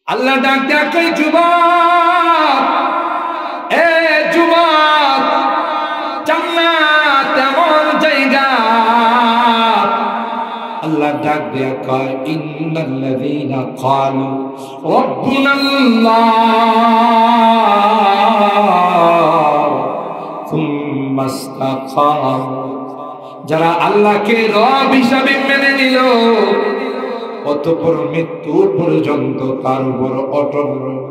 আল্লাহ ডাক দেয়া কই যুবক, এ যুবক, জান্নাত এমন জায়গা। আল্লাহ ডাক দেয়া কয় ইন্নাল্লাযীনা ক্বালু রাব্বুনাল্লাহ সুম্মা ইসতাকামু, যারা আল্লাহকে রব হিসাবে মেনে নিল অতঃপর মৃত্যু পর্যন্ত তার উপর অটল রইল।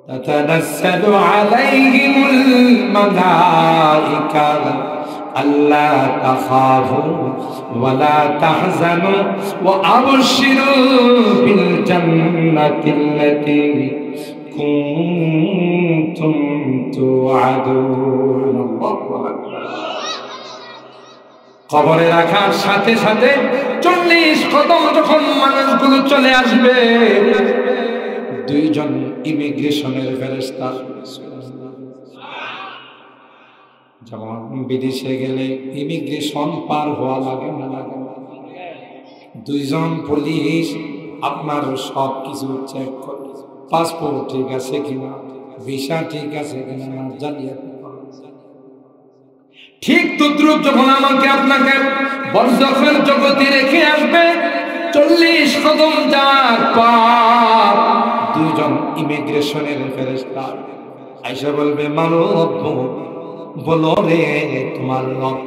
তাতানাসসালু আলাইহিমুল মালাইকা আল্লা তাখাফু ওয়া লা তাহজানু ওয়া আবশিরু বিল জান্নাতিল্লাতী কুনতুম তুআদুন। আল্লাহু আকবার। কবরে রাখার সাথে সাথে 40 কদম যখন মানুষগুলো চলে আসবে, দুইজন ইমিগ্রেশনের ফেরেশতা, যেমন বিদেশে গেলে ইমিগ্রেশন পার হওয়া লাগে না লাগে, দুইজন পুলিশ আপনার সব কিছু চেক করে, পাসপোর্ট ঠিক আছে কিনা, ভিসা ঠিক আছে কিনা, জালিয়াতি। ঠিক তদ্রুপ যখন আমাকে আপনাকে বরযাখের জগতে রেখে আসবে, 40 কদম যাওয়ার পর দুইজন ইমিগ্রেশনের ফেরেশতা আয়েশা বলবে মানব বলো রে তোমার রব।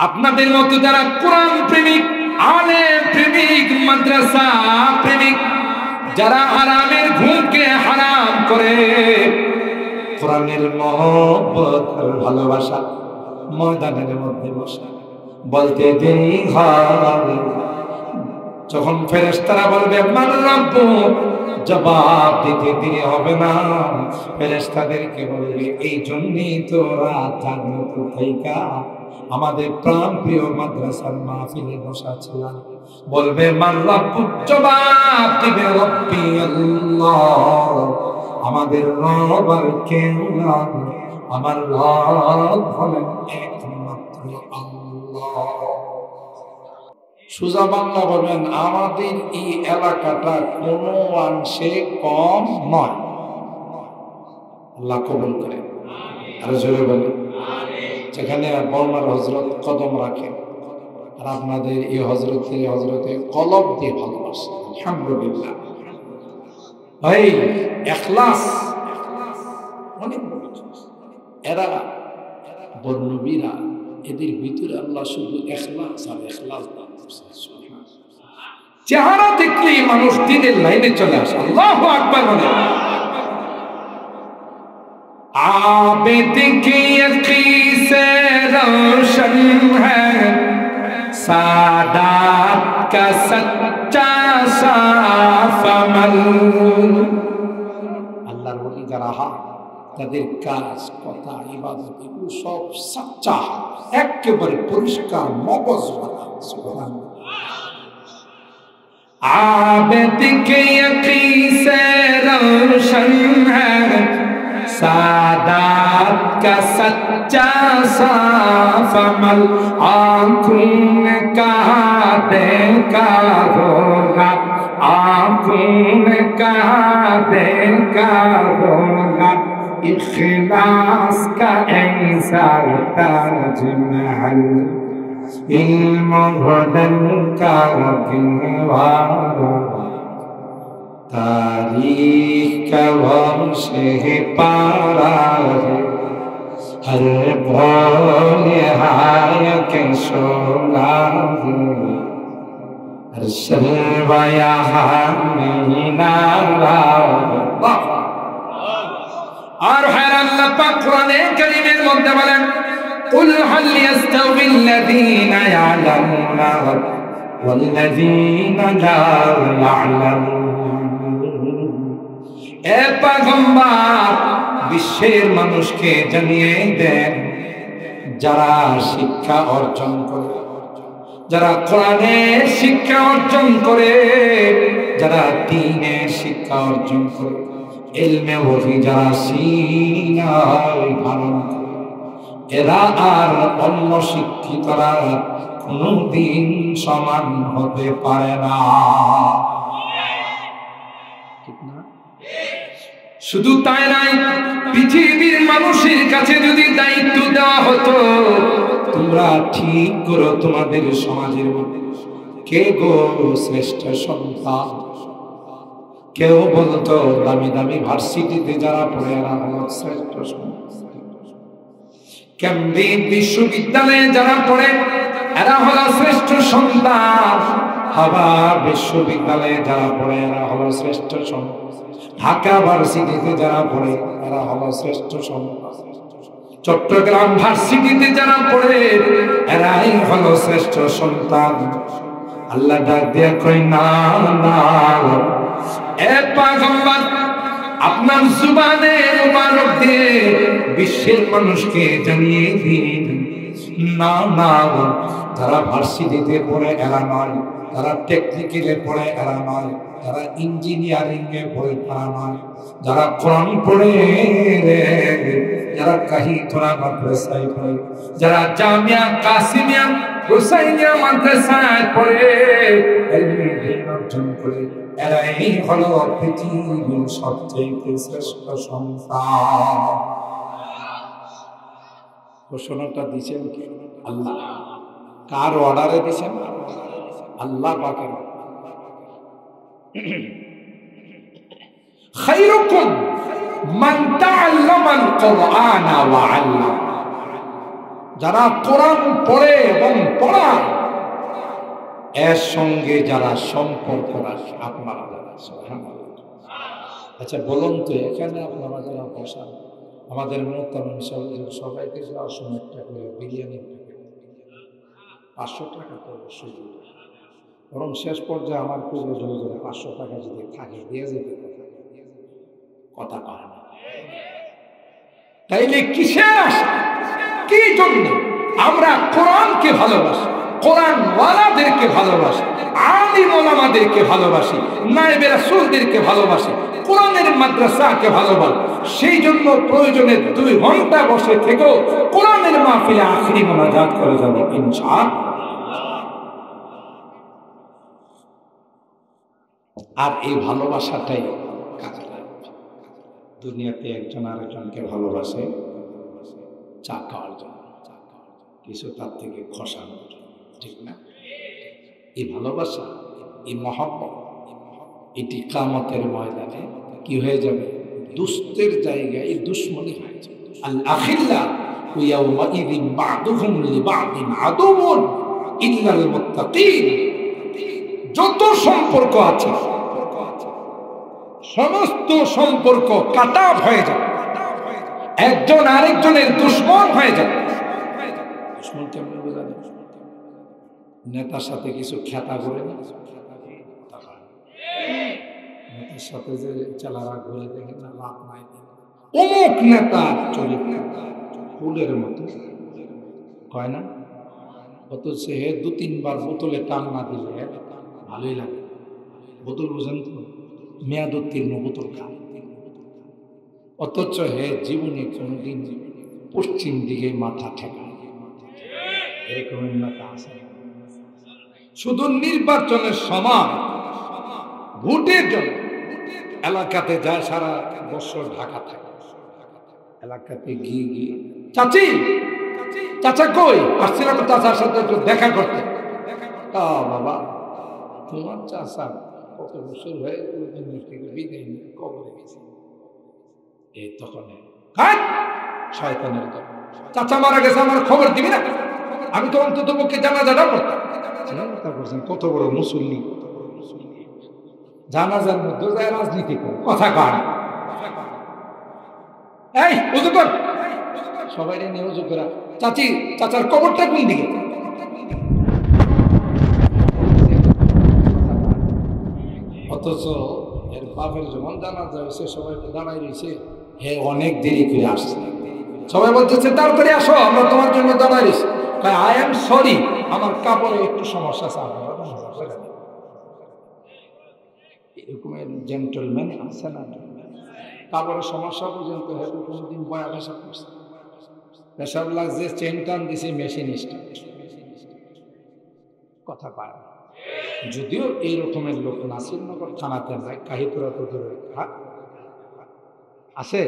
আপনাদের মতো যারা কোরআন প্রেমিক, আলেম প্রেমিক, মাদ্রাসা প্রেমিক, যারা হারামের ঘুমকে হারাম করে কোরআনের মহব্বত আর ভালোবাসা ময়দানের মধ্যে বসা বলতে দেরি হয়, যখন ফেরেশতারা বলবে মান রাব্বুক, জবাব দিতে দেরি হবে না। ফেরেশতাদেরকে বলবে এই জন্যই তোরা জান্নাত থাইকা আমাদের প্রাণ প্রিয় মাদ্রাসার মাহফিলে বসা ছিলাম। বলবে মান রাব্বুক, জবাব দিবে রব্বি আল্লাহ, আমাদের রব আর কেউ না, আমার রব হলেন একমাত্র আল্লাহ। সোজা বাংলা বলবেন আমাদের এই এলাকাটা কোনো অংশে কম নয়। আল্লাহ কবুল করে। আর জোরে বলেন যেখানে বর্মার হযরত কদম রাখেন আর আপনাদের এই হযরতে কলব দিয়ে ভালোবাসে, আলহামদুলিল্লাহ। ভাই ইখলাস অনেক বড় জিনিস। এরা বর্ণবীরা, এদের ভিতরে আল্লাহ শুধু ইখলাস আর ইখলাস দান করছে। চেহারা দেখলেই মানুষ দ্বীনের লাইনে চলে আসে। আল্লাহু আকবার বলে। आबिद की यकी से रोशन है सादात का सच्चा साफ अमल। আল্লাহর ওলি যারা তাদের কাজ, কথা, ইবাদত এগুলো সব সচ্চা, একেবারে পরিষ্কার মগজ। সুবহানাল্লাহ। आबिद की यकी से रोशन है सादात का सच्चा साफ अमल। आँखों ने कहा देखा होगा, आँखों ने कहा देखा होगा, इखलास का ऐसा ताजमहल, इल्म बदल का किनारा, तारीख का वर्षे पारा है, हर भोले हाय के शोला है, हर शर्वया मीनारा। और हैरान अल्लाह कुराने करीमेर मध्य বলেন कुल हल यस्तविल्लज़ीना या'लामुना वल्लज़ीना ला या'लामुन। এ পয়গম্বর বিশ্বের মানুষকে জানিয়ে দেন, যারা শিক্ষা অর্জন করে, যারা কোরআনের শিক্ষা অর্জন করে, যারা দ্বীনের শিক্ষা অর্জন করে, ইলমে ওহী যারা সিনায় ধারণ করে, এরা আর অন্য শিক্ষিতরা কোনদিন সমান হতে পারে না। শুধু তাই নাই, পৃথিবীর মানুষের কাছে যদি দায়িত্ব দেওয়া হতো, তোমরা ঠিক করো তোমাদের সমাজের মধ্যে কে গো শ্রেষ্ঠ সন্তান। কেউ বলতো দামি দামি ভার্সিটিতে যারা পড়ে এরা হলো শ্রেষ্ঠ সন্তান, কেমব্রিজ বিশ্ববিদ্যালয়ে যারা পড়ে এরা হলো শ্রেষ্ঠ সন্তান, হার্ভার্ড বিশ্ববিদ্যালয়ে যারা পড়ে এরা হলো শ্রেষ্ঠ সন্তান, ঢাকা ভার্সিটিতে যারা পড়ে এরা হলো শ্রেষ্ঠ সন্তান, চট্টগ্রাম ভার্সিটিতে যারা পড়ে এরাই হলো শ্রেষ্ঠ সন্তান। আল্লাহ ডাক দিয়া কই না না, এ পয়গম্বর আপনার জুবানে মুবারক দিয়ে বিশ্বের মানুষকে জানিয়ে দিন, না না, যারা ভার্সিটিতে পড়ে এরা নয়, যারা টেকনিক্যালে পড়ে এরা নয়, যারা ইঞ্জিনিয়ারিং এ পড়ে তারা নয়, যারা কোরআন পড়ে, যারা কাহিতোরা মাদ্রাসায় পড়ে, যারা জামিয়া কাসিমিয়া হুসাইনিয়া মাদ্রাসায় পড়ে ইলমে দ্বীন অর্জন করে, এরাই হলো পৃথিবীর সবচেয়ে শ্রেষ্ঠ সন্তান। ঘোষণাটা দিয়েছেন কে? আল্লাহ। কার অর্ডারে দিয়েছেন? আল্লাহ পাকের। খায়রুকুম মান তাআল্লামাল কুরআনা ওয়া আল্লাম, যারা কোরআন পড়ে এবং পড়ায়, এর সঙ্গে যারা সম্পর্ক রাখে। আপনারা যারা, সুবহানাল্লাহ। আচ্ছা বলুন তো, এখানে আপনারা যারা বসান, আমাদের মুহতারাম সবাইকে যাওয়ার সময় একটা করে বিরিয়ানি 500 টাকা তো অবশ্যই দিবে, বরং শেষ পর্যায়ে আমার পুজো জোরে 500 টাকা যদি থাকে দিয়ে যেতে কথা পায় না। তাইলে কিসের আশা, কি জন্য আমরা কোরআনকে ভালোবাসি, কোরআন ওয়ালাদেরকে ভালোবাসি, আলিম ওলামাদেরকে ভালোবাসি, নায়েবে রাসূলদেরকে ভালোবাসি, কোরআনের মাদ্রাসাকে ভালোবাসি। সেই জন্য প্রয়োজনে 2 ঘন্টা বসে থেকেও কোরআনের মাহফিলে আখেরি মোনাজাত করে যাব ইনশাআল্লাহ। আর এই ভালোবাসাটাই কাজে লাগবে। দুনিয়াতে একজন আরেকজনকে ভালোবাসে চা খাওয়ার জন্য, কিছু তার থেকে খসানোর জন্য, ঠিক না? এই ভালোবাসা, এই মহব্বত, এটি কিয়ামতের ময়দানে কি হয়ে যাবে? দুস্তের জায়গায় দুশমনি হয়ে যাবে। আল আখিল্লা ইয়াউমাইযিন বা'দুহুম লিবা'দিন আদুউন ইল্লাল মুত্তাকিন। যত সম্পর্ক আছে সমস্ত সম্পর্ক কাটা হয়ে যাবে, একজন আরেকজনের দুশমন হয়ে যাবে। দুশমন কেমন বোঝা যায়? নেতার সাথে কিছু খেতা করে না, নেতার সাথে যে চালারা ঘুরে দেখে না, লাভ নাই, অমুক নেতার চরিত্র ফুলের মতো কয় না, অথচ হে 2-3 বার বোতলে টান না দিলে ভালোই লাগে। বোতল বোঝেন তো, মেয়াদ উত্তীর্ণ বোতল খা, অথচ হে জীবনে কোনোদিন পশ্চিম দিকে মাথা ঠেকায়। এরকম নেতা আছে। শুধু নির্বাচনের সময় ভোটের জন্য এলাকাতে যায়, সারা বছর ঢাকা থাকে, এলাকাতে গিয়ে গিয়ে চাচি চাচা কই, আসছিলাম চাচার সাথে একটু দেখা করতে। বাবা তোমার চাচা কত বছর হয়ে বিদায় নিয়ে কবরে গেছে। এই তখন শয়তানের দল, চাচা মারা গেছে আমার খবর দিবি না? আমি তো অন্তত পক্ষে জানাজাটা করতাম। চিন্তা করছেন কত বড় মুসল্লি, জানাজার মধ্যে যায় রাজনীতি করে, কথা কয়। এই উজু কর, সবাই নিয়ে উজু করা। চাচি চাচার কবরটা কোন দিকে? অথচ এর বাপের যখন জানাজা হয়েছে সবাই দাঁড়াই রয়েছে, হে অনেক দেরি করে আসছে। সবাই বলতেছে তাড়াতাড়ি আসো, আমরা তোমার জন্য দাঁড়াই রয়েছি। আই এম সরি, আমার কাপড়ে একটু সমস্যা আছে, এরকমের জেন্টলম্যান আছে না? কাপড়ের সমস্যা পর্যন্ত হেতু কোনোদিন বয়া পেশাব করছে, পেশাব লাগছে, চেন টান দিছে মেশিনিস্ট, কথা পায়। যদিও এই রকমের লোক নাসিরনগর থানাতে নাই, কাহিতুরা তো দূরে। আছে?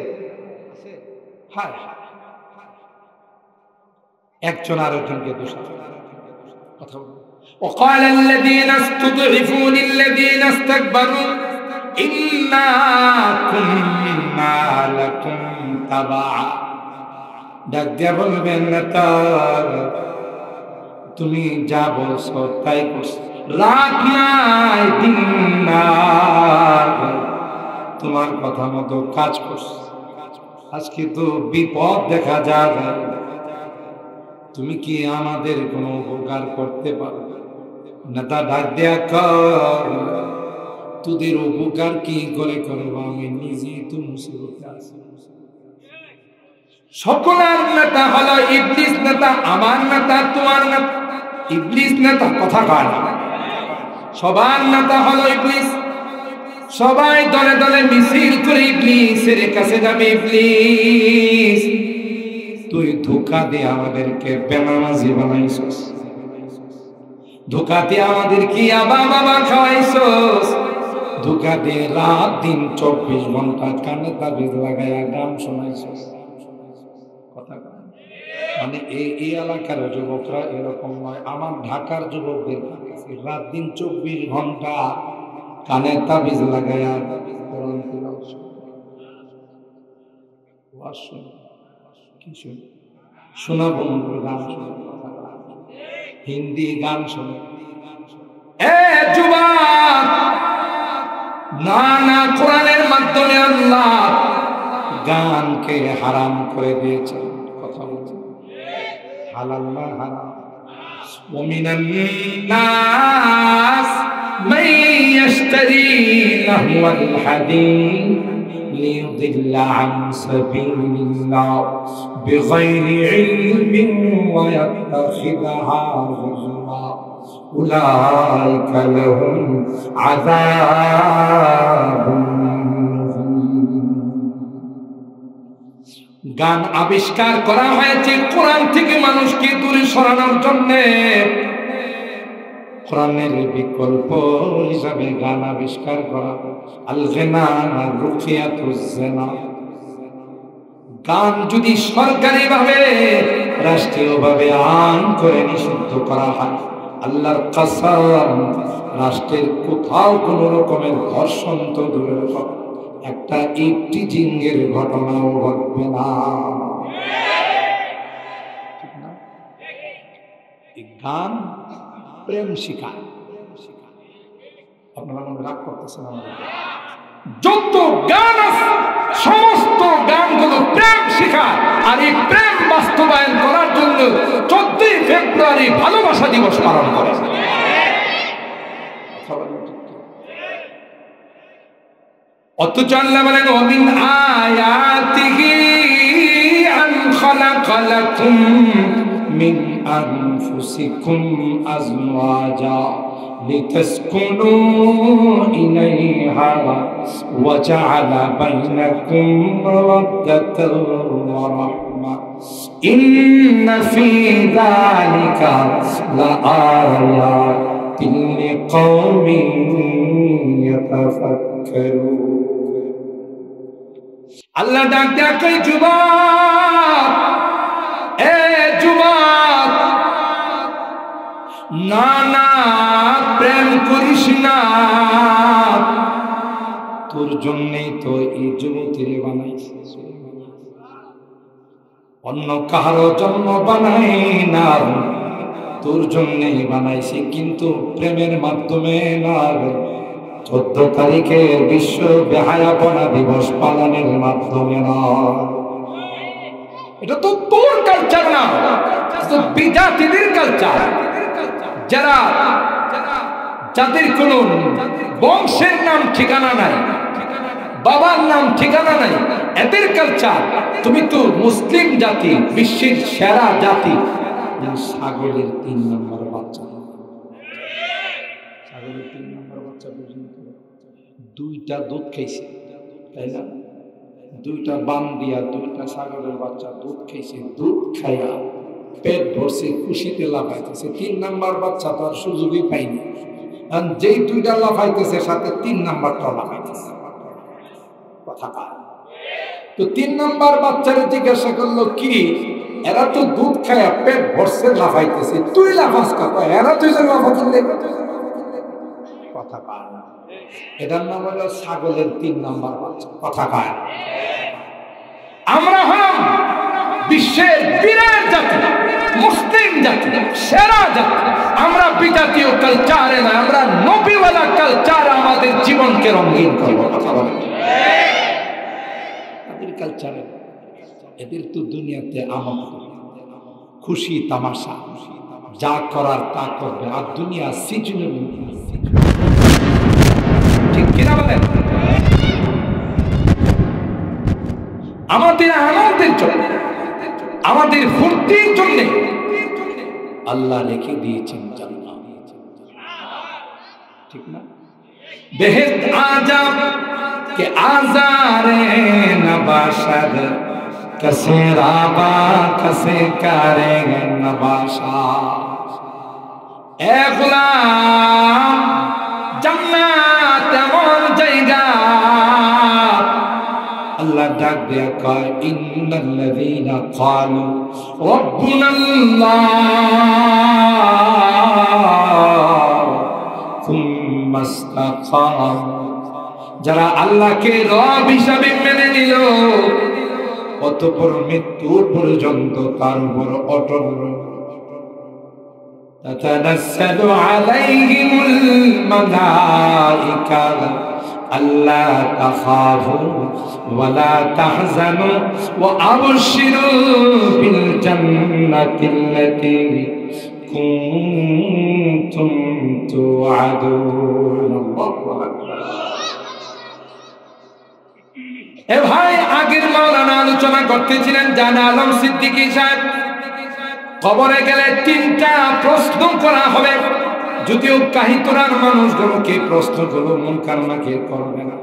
হ্যাঁ, একজন আরেকজনকে দোষারোপ কথা বলবো। وقال الذين استضعفوا للذين استكبروا إنا كنا لكم تبعا। ডাক দিয়া বলবেন নেতা, তুমি যা বলছো তাই করছো, রাত নাই দিন নাই, তোমার কথা মতো কাজ করছো। আজকে তো বিপদ দেখা যায়, তুমি কি আমাদের কোনো উপকার করতে পারো? নেতা ডাক দেয়া কর, তোদের উপকার কি করে করবো, আমি নিজেই তো মুসিবতে আছি। সকলের নেতা হলো ইবলিস নেতা, আমার নেতা তোমার নেতা। ইবলিস নেতা কথা কয় না, সবার নেতা হলো ইবলিস। সবাই দলে দলে মিছিল করে ইবলিসের কাছে যাবে। ইবলিস, তুই ধোঁকা দিয়ে আমাদেরকে বেনামাজি বানাইছস, ধোঁকা দিয়ে আমাদের কি আবা বাবা খাওয়াইছস, ধোঁকা দিয়ে রাত দিন 24 ঘন্টা কানে তাবিজ লাগাইয়া গান শোনাইছস। কথা মানে এই এলাকার যুবকরা এরকম নয়, আমার ঢাকার যুবকদের রাত দিন 24 ঘন্টা কানে তাবিজ লাগাইয়া কোরআন তিলাওয়াত শুনে। কি শুনে? শোনা বন্ধু, গান শুনে, হিন্দি গান শুনে। এ যুবক, না না, কোরআনের মাধ্যমে আল্লাহ গানকে হারাম করে দিয়েছে। কথা বলছে হালাল না হারাম। ওমিনান নাস মান ইয়াশতারি লাহওয়াল হাদিস লিয়ুদিল্লা আন সাবিলিল্লাহ বিগাইরি ইলমিন ওয়া ইয়াত্তাখিযহা হুজুরা উলাইকা লাহুম আযাবুন। গান আবিষ্কার করা হয়েছে কোরআন থেকে মানুষকে দূরে সরানোর জন্য। কোরআনের বিকল্প হিসাবে গান আবিষ্কার করা। আল গিনা রুকিয়াতুজ জিনা। গান যদি সরকারিভাবে রাষ্ট্রীয়ভাবে আইন করে নিষিদ্ধ করা হয়, আল্লাহর কসম, রাষ্ট্রের কোথাও কোনো রকমের ধর্ষণ তো দূরের কথা, একটা ইফটিজিংয়ের ঘটনাও ঘটবে না। ঠিক না? এই গান প্রেম শিখায়। আপনারা মনে রাগ করতেছেন আমাদের? যত গান আছে সমস্ত গানগুলো প্রেম শিখায়। আর এই প্রেম বাস্তবায়ন করার জন্য 14 ফেব্রুয়ারি ভালোবাসা দিবস পালন করে। অথচ আল্লাহ বলেন ওমিন আয়াতিহি আন খালাকা লাকুম মিন আনফুসিকুম আজওয়াজা লিতাসকুনু ইলাইহা ওয়া জাআলা বাইনাকুম মাওয়াদ্দাতান ওয়া রাহমা ইন্না ফী যালিকা লাআয়াতিন লিকাওমিন ইয়াতাফাক্কারুন। আল্লাহ ডাক ডাকে, যুবক, এ যুবক, না না প্রেম করিস না। তোর জন্যই তো এই যুবতীরে বানাইছে, অন্য কারো জন্য বানাই না, তোর জন্যই বানাইছে। কিন্তু প্রেমের মাধ্যমে না, 14 তারিখে বিশ্ব বেহায়াপনা দিবস পালনের মাধ্যমে নয়। এটা তো তোর কালচার না, বিজাতিদের কালচার। যাদের কোন বংশের নাম ঠিকানা নাই, বাবার নাম ঠিকানা নাই, এদের কালচার। তুমি তো মুসলিম জাতি, বিশ্বের সেরা জাতি। ছাগলের 3 নম্বর বাচ্চা, ছাগলের 3 নম্বর বাচ্চা পর্যন্ত 2টা দুধ খাইছে, তাই না? 2টা বান দিয়া 2টা ছাগলের বাচ্চা দুধ খাইছে। দুধ খাইয়া পেট ভরছে, খুশিতে লাফাইতেছে। 3 নম্বর বাচ্চা তো আর সুযোগই পাইনি। যেই 2টা লাফাইতেছে সাথে 3 নম্বরটা লাফাইতেছে। কথা তো 3 নাম্বার বাচ্চারে জিজ্ঞাসা করলো, কি এরা তো দুধ খায়া পেট ভরছে লাফাইতেছে, তুই লাফাস কাকা? এরা তুই যে লাফা করলে কথা পায় না। এটার নাম হলো ছাগলের 3 নাম্বার বাচ্চা, কথা পায় না। আমরা হলাম বিশ্বের বিরাট জাতি, মুসলিম জাতি, সেরা জাতি। আমরা বিজাতীয় কালচারে না, আমরা নবীওয়ালা কালচার আমাদের জীবনকে রঙিন করবো। কথা বলে তাদের কালচারে, এদের তো দুনিয়াতে আমল, খুশি তামাশা, যা করার তা করবে, আর দুনিয়া সিজনে, ঠিক কিনা বলেন? আমাদের আনন্দের জন্য, আমাদের ফুর্তির জন্য আল্লাহ রেখে দিয়েছেন জান্নাত, ঠিক না? বেহেশত আজম কে আজারে নবাশদ কসে রাবা কসে করে নবাশা। এ গোলাম, জান্নাত এমন জায়গা, আল্লাহ ডাক দেয়া কয়, ইন্নাল্লাযীনা ক্বালু রাব্বুনাল্লাহ সুম্মা ইসতাকামু, যারা আল্লাহকে রব হিসাবে মেনে নিল, অতঃপর মৃত্যু পর্যন্ত তার উপর অটল রইল। তাতানাজ্জালু আলাইহিমুল মালায়েকা আল্লা তাখাফু ওয়া লা তাহজানু ওয়া আবশিরু বিল জান্নাতিল্লাতী কুনতুম তুআদুন। এ ভাই, আগের মাওলানা আলোচনা করতেছিলেন জানা আলম সিদ্দিকী সাহেব, কবরে গেলে 3টা প্রশ্ন করা হবে। যদিও কাহিতরার মানুষগুলোকে প্রশ্নগুলো মুনকার নাকির করবে না।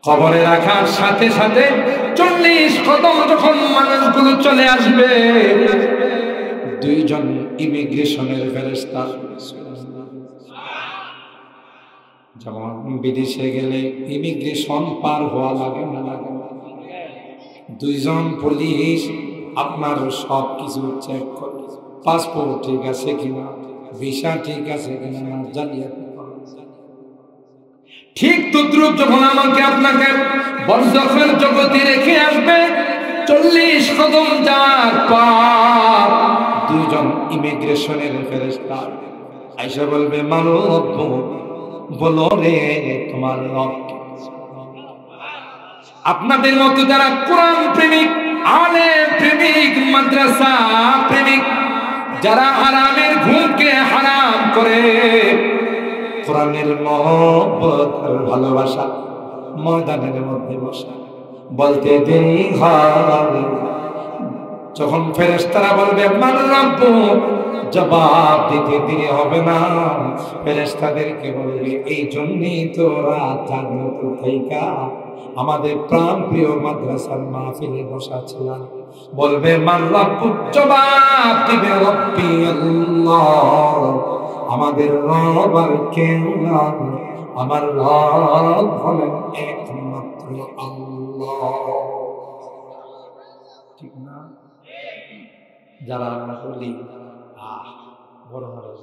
কবরে রাখার সাথে সাথে 40 কদম যখন মানুষগুলো চলে আসবে, 2 জন ইমিগ্রেশনের ফেরেশতা, যেমন বিদেশে গেলে ইমিগ্রেশন পার হওয়া লাগে না, লাগে না? 2 জন পুলিশ আপনার সব কিছু চেক করে, পাসপোর্ট ঠিক আছে কিনা, ভিসা ঠিক আছে কিনা, জালিয়াতি করে। ঠিক তদ্রুপ যখন আমাকে আপনাকে বরজাখের জগতে রেখে আসবে, 40 কদম যাওয়ার পর 2 জন ইমিগ্রেশনের ফেরেশতা আইসা বলবে, মানব বলো রে তোমার রব। আপনাদের মতো যারা কোরআন প্রেমিক, আলেম প্রেমিক, মাদ্রাসা প্রেমিক, যারা হারামের ঘুমকে হারাম করে কোরআনের মহব্বত আর ভালোবাসা ময়দানের মধ্যে বসা, বলতে দেরি হয় যখন ফেরেশতারা বলবে মান রাব্বুক, জবাব দিতে দেরি হবে না। ফেরেশতাদেরকে বলবে, এই জন্যই তোরা জাগ্রত থাইকা আমাদের প্রাণ প্রিয় মাদ্রাসার মাহফিলে বসা ছিলাম। বলবে মান রাব্বুক, জবাব দিবে রব্বি আল্লাহ, আমাদের রব আর কেউ না, আমার রব হলেন একমাত্র আল্লাহ, ঠিক না? যারা আমরা বলি বড় মহারাজ,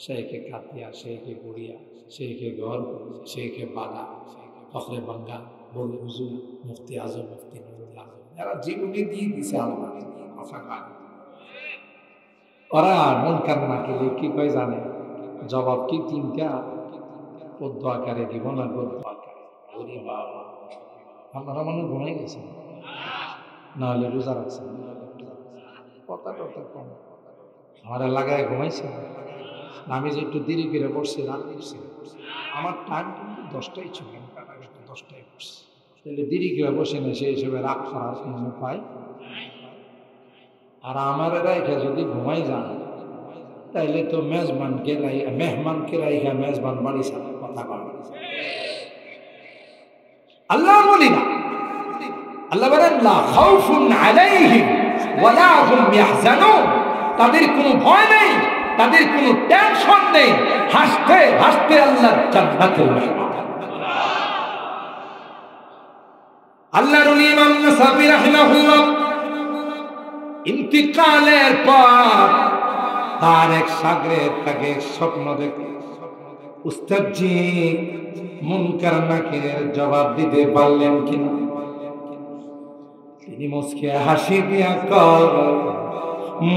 শেখে কাতিয়া, শেখে গুড়িয়া, শেখে গর, শেখে বাগা, ফখরে বাঙ্গা, বড় হুজুর, মুফতি আজম, মুফতি নুরুল আজম, যারা জীবনে দিয়ে দিছে আল্লাহ কথা কয়। ওরা মন কান্না খেলে কি কয় জানে? জবাব কি 3টা, পদ্ম আকারে দিব না গদ্য আকারে। ওরে বাবা, আপনারা মনে ঘুমাই গেছেন, নাহলে রোজা রাখছেন, কথা টথা কম। আমার এলাকায় ঘুমাইছে, আমি যে একটু দেরি করে পড়ছি, রাত করছি, আমার টাইম কিন্তু 10টাই ছিল, 10টায় পড়ছি, তাহলে দেরি করে বসে না, সেই হিসেবে রাগ করার কোনো উপায়। আর আমার রাইখা যদি ঘুমাই যান, তাইলে তো মেজবানকে রাইখা মেজবান বাড়ি সাথে কথা বলে। আল্লাহ বলি না, আল্লাহ বলেন লা খাউফুন আলাইহিম ওয়া লা হুম ইয়াহজানুন, তাদের কোনো ভয় নেই, তাদের কোনো টেনশন নেই, হাসতে হাসতে আল্লাহর জান্নাতের মেহমান। আল্লাহর ওলি ইমাম নাসাফি রাহিমাহুল্লাহ ইন্তিকালের পর তার এক শাগরেদ তাকে স্বপ্ন দেখে, উস্তাদজি মুনকার নাকিরের জবাব দিতে পারলেন কিনা? তিনি মুস্কে হাসি দিয়া কর,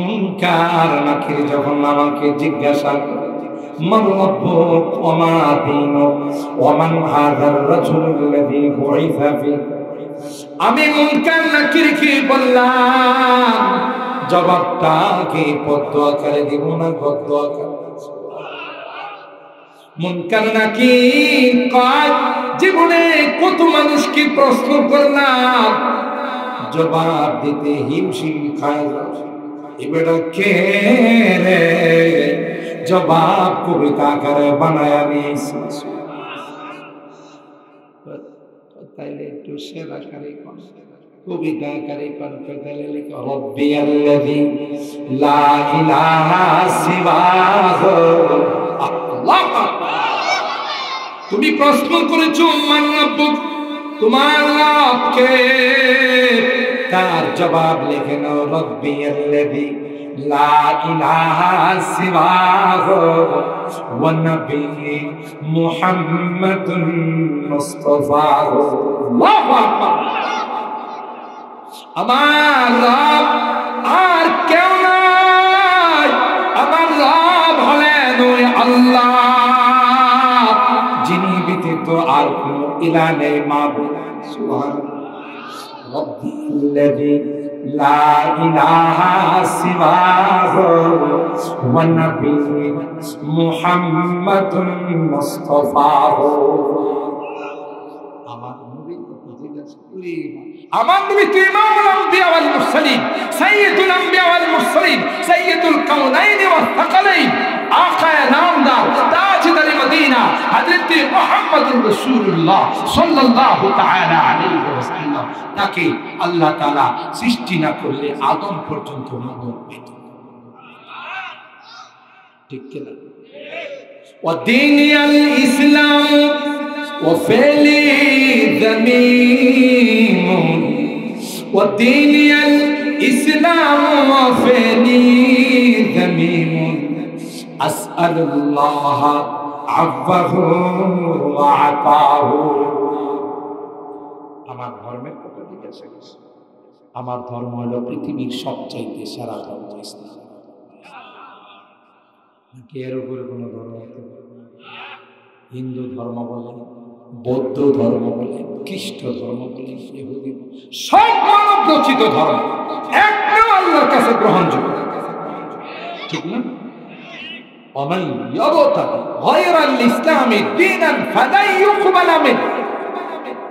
মুনকার নাকির যখন আমাকে জিজ্ঞাসা করে মান রাব্বুক ওয়া মা দীনুক ওয়া মান হাযার রাজুলুল্লাযী বুইসা ফীক, আমি মুনকার নাকিরকে বললাম, জবাবটা কি পদ্য আকারে দিব না গদ্য আকারে? মুনকার নাকির কয়, জীবনে কত মানুষকে প্রশ্ন করলাম, জবাব দিতে হিমশিম খায়, এবারে কে রে জবাব কবিতা আকারে বানায় নিয়েছে। তাইলে একটু সেরা আকারে কোন কবিতা আকারে কোন, তাইলে লিখো রব্বিয়াল্লাযী লা ইলাহা সিওয়াহু। আল্লাহু আকবার। তুমি প্রশ্ন করেছো মান রাব্বুক, তোমার রব কে? তার জবাব লিখে নাও রব্বিয়াল্লাযী লা ইলাহা সিওয়াহু ওয়া নবী মুহাম্মাদুন মুস্তাফাহু। আল্লাহু আকবার। আমার রব আর কেউ নাই, আমার রব হলেন ওই আল্লাহ, যিনি ব্যতীত আর কোন ইলাহ নেই, মাবুদ। সুবহানাল্লাহ। রব্বিল্লাযী লা ইলাহা সিওয়াহু ওয়া নবী মুহাম্মাদুন মুস্তাফাহু। আমার নবী জিজ্ঞাসা করি, আমার নবী তো ইমামুল আম্বিয়া ওয়াল মুরসালিন, সাইয়্যিদুল আম্বিয়া ওয়াল মুরসালিন, সাইয়্যিদুল কাউনাইন ওয়াস সাকালাইন, আকায়ে নামদার, তাজদার মদিনা, হযরত মুহাম্মদুর রাসূলুল্লাহ সাল্লাল্লাহু তাআলা আলাইহি ওয়াসাল্লাম। তাকে আল্লাহ তাআলা সৃষ্টি না করলে আদম পর্যন্ত মানব পেত। ঠিক কি না? ওয়া দীনিয়াল ইসলাম ওয়া ফিলি যামীম, ওয়া দীনিয়াল ইসলাম ওয়া ফিলি যামীম, আসআলুল্লাহ আফওয়াহু ওয়া আতাহু। আমার ধর্মের কথা জিজ্ঞাসা করছে। আমার ধর্ম হলো পৃথিবীর সবচাইতে সেরা ধর্ম ইসলাম। নাকি এর উপরে কোনো ধর্ম হতে পারে? হিন্দু ধর্ম বলেন, বৌদ্ধ ধর্ম বলেন, খ্রিস্ট ধর্ম বলেন, ইহুদি, সব মানব রচিত ধর্ম, একটাও আল্লাহর কাছে গ্রহণযোগ্য। ঠিক না? ومن يبتغي غير الإسلام دينا فلن يقبل منه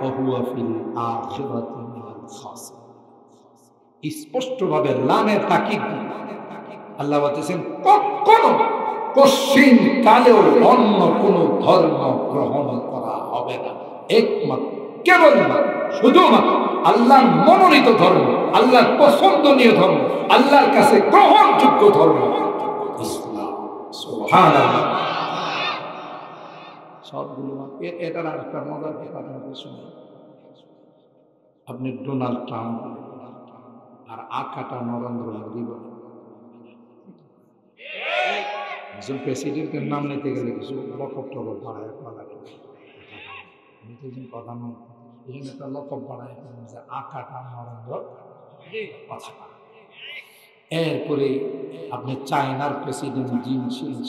وهو في الآخرة من الخاسرين। স্পষ্টভাবে লামের তাকিদ আল্লাহ বলতেছেন, কখনো কশিন কালেও অন্য কোন ধর্ম গ্রহণ করা হবে না, একমাত্র কেবল শুধুমাত্র আল্লাহর মনোনীত ধর্ম, আল্লাহর পছন্দনীয় ধর্ম, আল্লাহর কাছে গ্রহণযোগ্য ধর্ম ইসলাম। সুবহানাল্লাহ। সবগুলো এটার একটা মজার কথা শুনুন। আপনি ডোনাল্ড ট্রাম্প আর আকাটা নরেন্দ্র মোদী বলেন, একজন প্রেসিডেন্টের নাম নিতে গেলে কিছু লকব টকব বাড়ায় লাগে, প্রধানমন্ত্রী এই জন্য একটা লকব বাড়ায় যে আকাটা নরেন্দ্র কথা। এরপরে আপনি চায়নার প্রেসিডেন্ট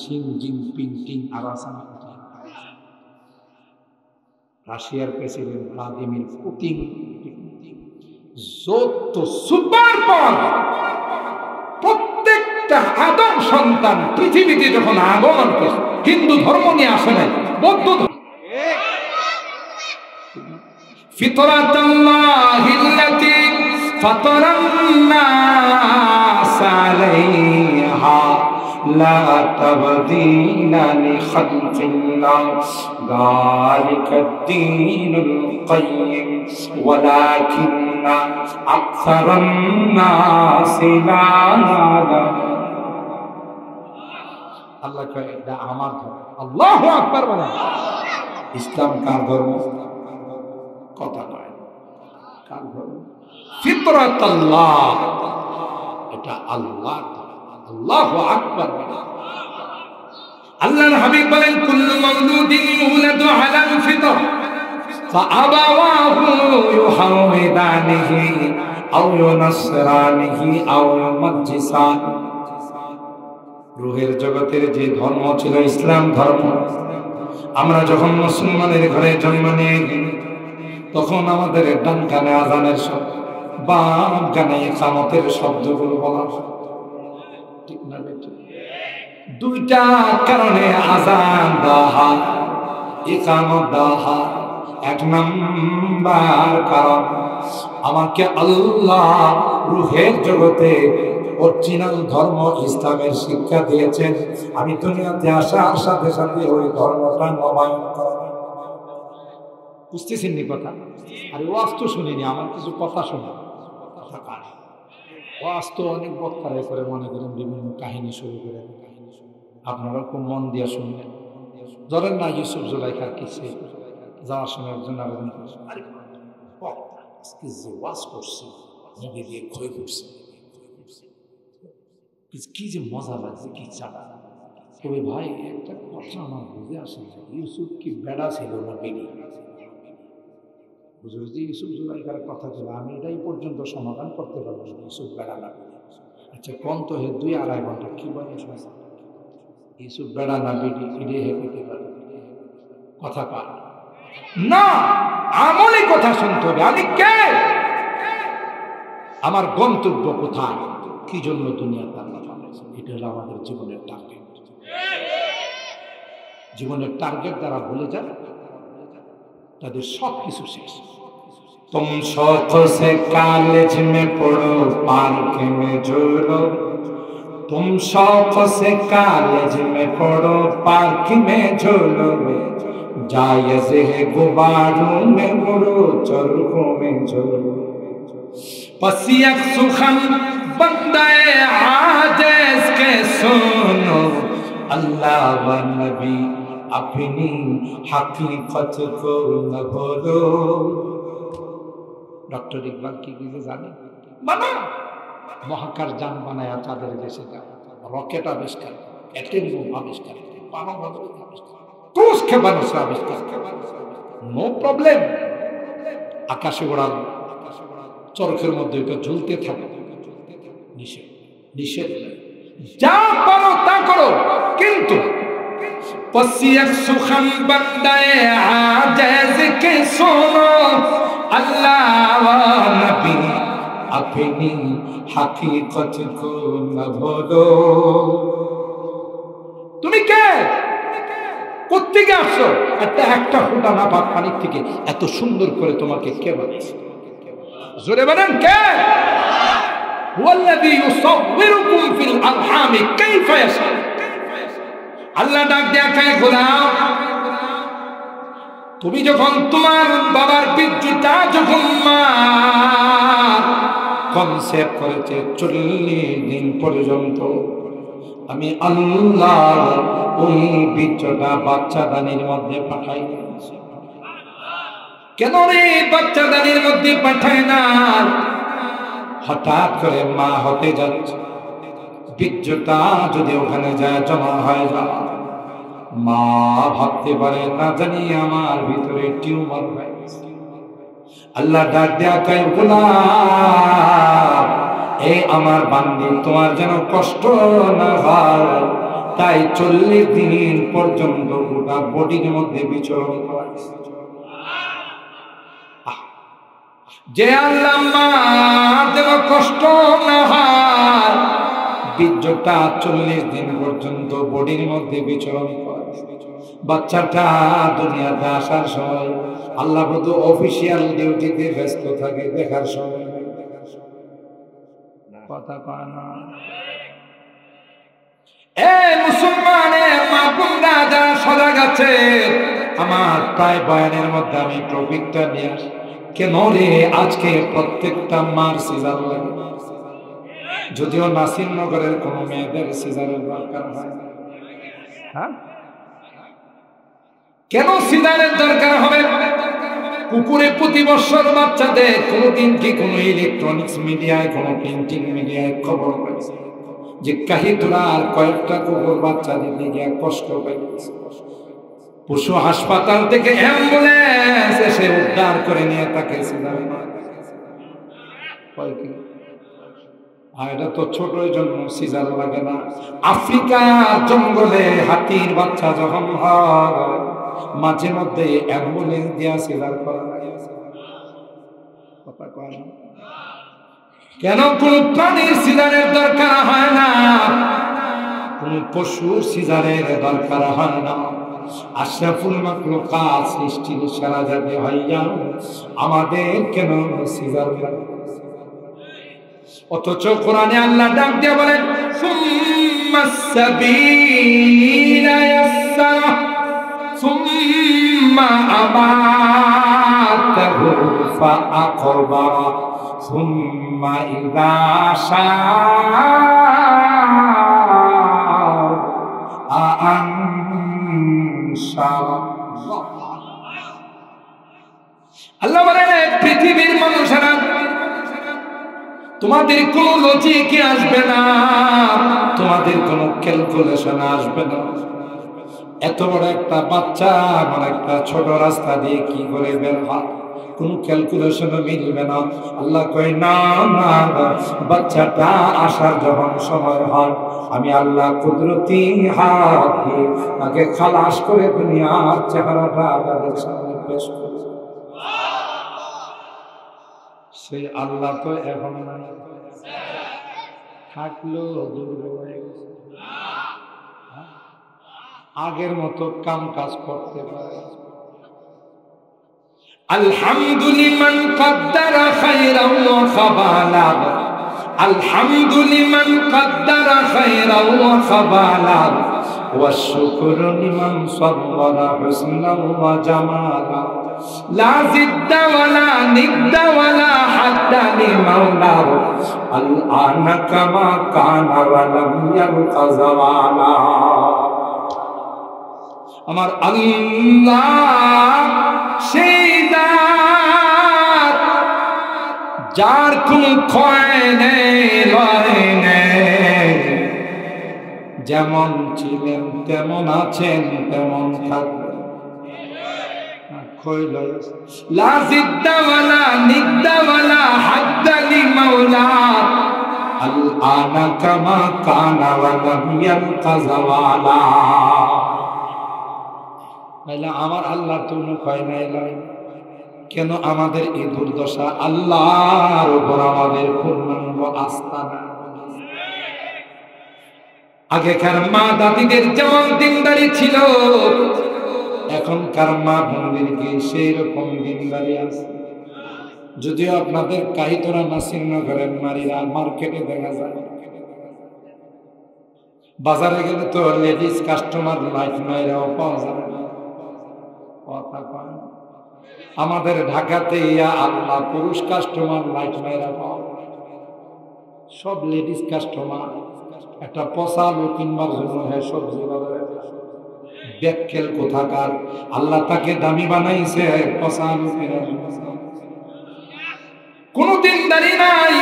শি জিনপিং আর আছেন, রাশিয়ার প্রেসিডেন্ট ভ্লাদিমির পুতিন, যত সুপার পাওয়ার, প্রত্যেকটা আদম সন্তান পৃথিবীতে যখন আগমন করে হিন্দু ধর্ম নিয়ে আসে নাই, বৌদ্ধ ধর্ম। ফিতরাতাল্লাহিল্লাতী ফাতারান-নাস আলাইহা লা তাবদীলা লিখালকিল্লাহ যালিকাদ-দীনুল কাইয়্যিম ওয়ালাকিন্না আকসারান-নাস লা ইয়ালামুন। আল্লাহ কয় এটা আমার ধর্ম। আল্লাহু আকবার বলেন। ইসলাম কার ধর্ম? কথা নয়, কার ধর্ম? ফিতরাতাল্লাহ, এটা আল্লাহ। আল্লাহু আকবার। আল্লাহর হাবিব বলেন কুল্লু মাউলুদিন ইউলাদু আলাল ফিতর ফাআবাওয়াহু ইউহাউদানিহি আও ইউনাসরানিহি আও ইউমাজ্জিসানি। রূহের জগতের যে ধর্ম ছিল ইসলাম ধর্ম, আমরা যখন মুসলমানের ঘরে জন্ম নিয়ে তখন আমাদের ডান কানে আযানের শব্দ, বাম কানে ইকামতের শব্দগুলো বলা, ঠিক না বেঠিক? দুইটা কারণে আযান দেওয়া হয়, ইকামত দেওয়া হয়। এক নাম্বার কারণ, আমাকে আল্লাহ রূহের জগতে অরিজিনাল ধর্ম ইসলামের শিক্ষা দিয়েছেন। আমি দুনিয়াতে আসার সাথে সাথে ওই ধর্মটা নবায়ন করা। বুঝতেছেন নি কথা? আরে ওয়াজ তো শুনিনি, আমার কিছু কথা শোনা, কথা কার? ওয়াজ তো অনেক বক্তারা করে মনে করেন বিভিন্ন কাহিনী শুরু করে। আপনারা খুব মন দিয়ে শুনবেন। ধরেন না ইউসুফ জুলাইখার কিসে যাওয়ার সময় একজন আবেদন করছে, আরে ওয়াজ করছে, মুখে দিয়ে ক্ষয় করছে, কি যে মজা লাগছে, কি চাপা। তবে ভাই একটা কথা আমার বুঝে আসে না, ইউসুফ কি বেড়া ছিল না বেড়ি? বুঝে যে ইউসুফ জুলাইখার কথা ছিল, আমি এটাই পর্যন্ত সমাধান করতে পারবো না ইউসুফ বেড়া না বেড়ি। আচ্ছা কোন তো হে 2-2.5 ঘন্টা কি বয়স হয়েছে? ইউসুফ বেড়া না বেড়ি ফিরে হে পেতে পারে কথা পার না, আমলে কথা শুনতে হবে। আমি কে? আমার গন্তব্য কোথায়? কি জন্য দুনিয়াতে আল্লাহ পাঠাইছেন? এটা হলো আমাদের জীবনের টার্গেট। জীবনের টার্গেট যারা ভুলে যায় তাদের সব কিছু শেষ। तुम शौक से कॉलेज में पढ़ो, पार्क में झूलो। तुम शौक से कॉलेज में पढ़ो, पार्क में झूलो। जायज़ है गुब्बारों में उड़ो, चरखों में झूलो। पसियक सुखन बंदे आजिज़ के सुनो, अल्लाह व नबी अपनी हकीकत को न भूलो। ডক্টর ইকবাল কি কিছু জানে? বাবা মহাকাশ যান বানায় চাঁদের দেশে যায়, রকেট আবিষ্কার, অ্যাটম বোম আবিষ্কার, পারমাণবিক আবিষ্কার, ক্রুজ ক্ষেপণাস্ত্র আবিষ্কার, নো প্রবলেম। আকাশে ওড়াল, চরকের মধ্যে এটা ঝুলতে থাকে, নিষেধ নিষেধ। যা পারো তা করো, কিন্তু পসিয়ক সুখান বান্দায়ে আজিজ কে শোনো, अल्लाह व नबी अपनी हकीकत को न भूलो। তুমি কে? কোত্থেকে আসছো? একটা ফোঁটা না পানির থেকে এত সুন্দর করে তোমাকে কে বানাইছে? জোরে বলেন কে? ওয়াল্লাযী ইউসাউবিরুকুম ফিল আরহামি কাইফা ইয়াশা। আল্লাহ ডাক দেখায় গোলাম, তুমি যখন তোমার বাবার বীর্যটা যখন মা কনসেপ্ট করেছে 40 দিন পর্যন্ত, আমি আল্লাহ ওই বীর্যটা বাচ্চা দানির মধ্যে পাঠাই। কেন রে বাচ্চা দানির মধ্যে পাঠায় না? হঠাৎ করে মা হতে যাচ্ছে, বীর্যটা যদি ওখানে যায় জমা হয়ে যায়, মা ভাবতে পারে না জানি আমার ভিতরে টিউমার হয়ে গেছে। আল্লাহ ডাক দেয়া কয় গোলাম, এই আমার বান্দি তোমার যেন কষ্ট না হয়, তাই 40 দিন পর্যন্ত গোটা বডির মধ্যে বিচরণ করাইছে। যে আল্লাহ মা যেন কষ্ট না হয়, বীর্যটা 40 দিন পর্যন্ত বডির মধ্যে বিচরণ করে। বাচ্চাটা দুনিয়াতে আসার সময় আল্লাহ শুধু অফিসিয়াল ডিউটিতে ব্যস্ত থাকে, দেখার সময় কথা কয় না। এই মুসলমানের মা বোনরা যারা সজাগ আছে, আমার প্রায় বয়ানের মধ্যে আমি টপিকটা নিয়ে আসি। কেন রে আজকে প্রত্যেকটা মার সিজার লাগে? যদিও নাসিরনগরের কোনো মেয়েদের সিজারের দরকার হয় না। হ্যাঁ, কেন সিজারের দরকার হবে? কুকুরে প্রতি বছর বাচ্চা দেয়, কোনোদিন কি কোনো ইলেকট্রনিক্স মিডিয়ায়, কোনো প্রিন্টিং মিডিয়ায় খবর পাইছে যে কাহিতুরা আর কয়েকটা কুকুর বাচ্চা দিতে গিয়ে কষ্ট পাইছে? পশু হাসপাতাল থেকে অ্যাম্বুলেন্স এসে উদ্ধার করে নিয়ে তাকে সিজার আর এটা তো ছোট জন্য সিজার লাগে না। আফ্রিকার জঙ্গলে হাতির বাচ্চা যখন হয় মাঝে মধ্যে অ্যাম্বুলেন্স দিয়া সিজার করা লাগে। কথা কয় না কেন? কোন প্রাণীর সিজারের দরকার হয় না, কোন পশুর সিজারের দরকার হয় না। আশরাফুল মাখলুকাত সৃষ্টির সারা জাতি হইয়া আমাদের কেন সিজার লাগে? অথচ কোরআনে আল্লাহ ডাক দিয়ে বলেন সুম্মাস সাবিলা ইয়াসসারা সুম্মা আমাতাহু ফাআকবারা সুম্মা ইযা শাআ আনশারা। আল্লাহ বলেন পৃথিবীর মানুষেরা তোমাদের কোন লজিকে আসবে না, তোমাদের কোন ক্যালকুলেশন আসবে না। এত বড় একটা বাচ্চা আমার একটা ছোট রাস্তা দিয়ে কি করে বের হয়, কোন ক্যালকুলেশনও মিলবে না। আল্লাহ কয় না না, বাচ্চাটা আসার যখন সময় হয় আমি আল্লাহ কুদরতি হাত দিয়ে তাকে খালাস করে দুনিয়ার চেহারাটা আমাদের সামনে পেশ করি। সেই আল্লাহ তো এখন নাই, থাকলেও দুর্বল হয়ে গেছে, আগের মতো কাম কাজ করতে পারে। আলহামদুলিমান কদ্দারা খায়রান ওয়া খাবালা, আলহামদুলিমান কদ্দারা খায়রান ওয়া খাবালা ওয়া শুকরু লিমান সাব্বারা হুসনান ওয়া জামালা লা জিদ্দা ওয়ালা নিদ্দা ওয়ালা হাদ্দা লিমাওলা আল আনা কামা কানা ওয়া লাম ইয়াবকা যাওয়ালা। আমার আল্লাহ সেই জাত যার কোন ক্ষয় নেই লয় নেই, যেমন ছিলেন তেমন আছেন তেমন থাকবেন। লা জিদ্দা ওয়ালা নিদ্দা ওয়ালা হাদ্দা লিমাওলা আল আনা কামা কানা ওয়া লাম ইয়াবকা যাওয়ালা। আমার আল্লাহর তো ক্ষয় নাই লয়। কেন আমাদের এই দুর্দশা? আল্লাহর উপর আমাদের পূর্ণাঙ্গ আস্থা না। আগেকার মা দাদিদের যেমন দিনদারি ছিল, এখনকার মা বোনদেরকে সেই রকম দিনদারি আছে। যদিও আপনাদের কাহিতরা নাসিরনগরের নারীরা মার্কেটে দেখা যায়, বাজারে গেলে তো লেডিস কাস্টমার লাইট মাইরাও পাওয়া যায়। আমাদের ঢাকাতে ইয়া আল্লাহ পুরুষ কাস্টমার লাইট মাইরা পাওয়া, সব লেডিস কাস্টমার। একটা পচা আলু কিনবার জন্য হ্যাঁ সবজি বাজারে ব্যাককেল কোথাকার, আল্লাহ তাকে দামি বানাইছে পচা আলু কেনার জন্য। কোনদিন দাঁড়িয়ে নাই।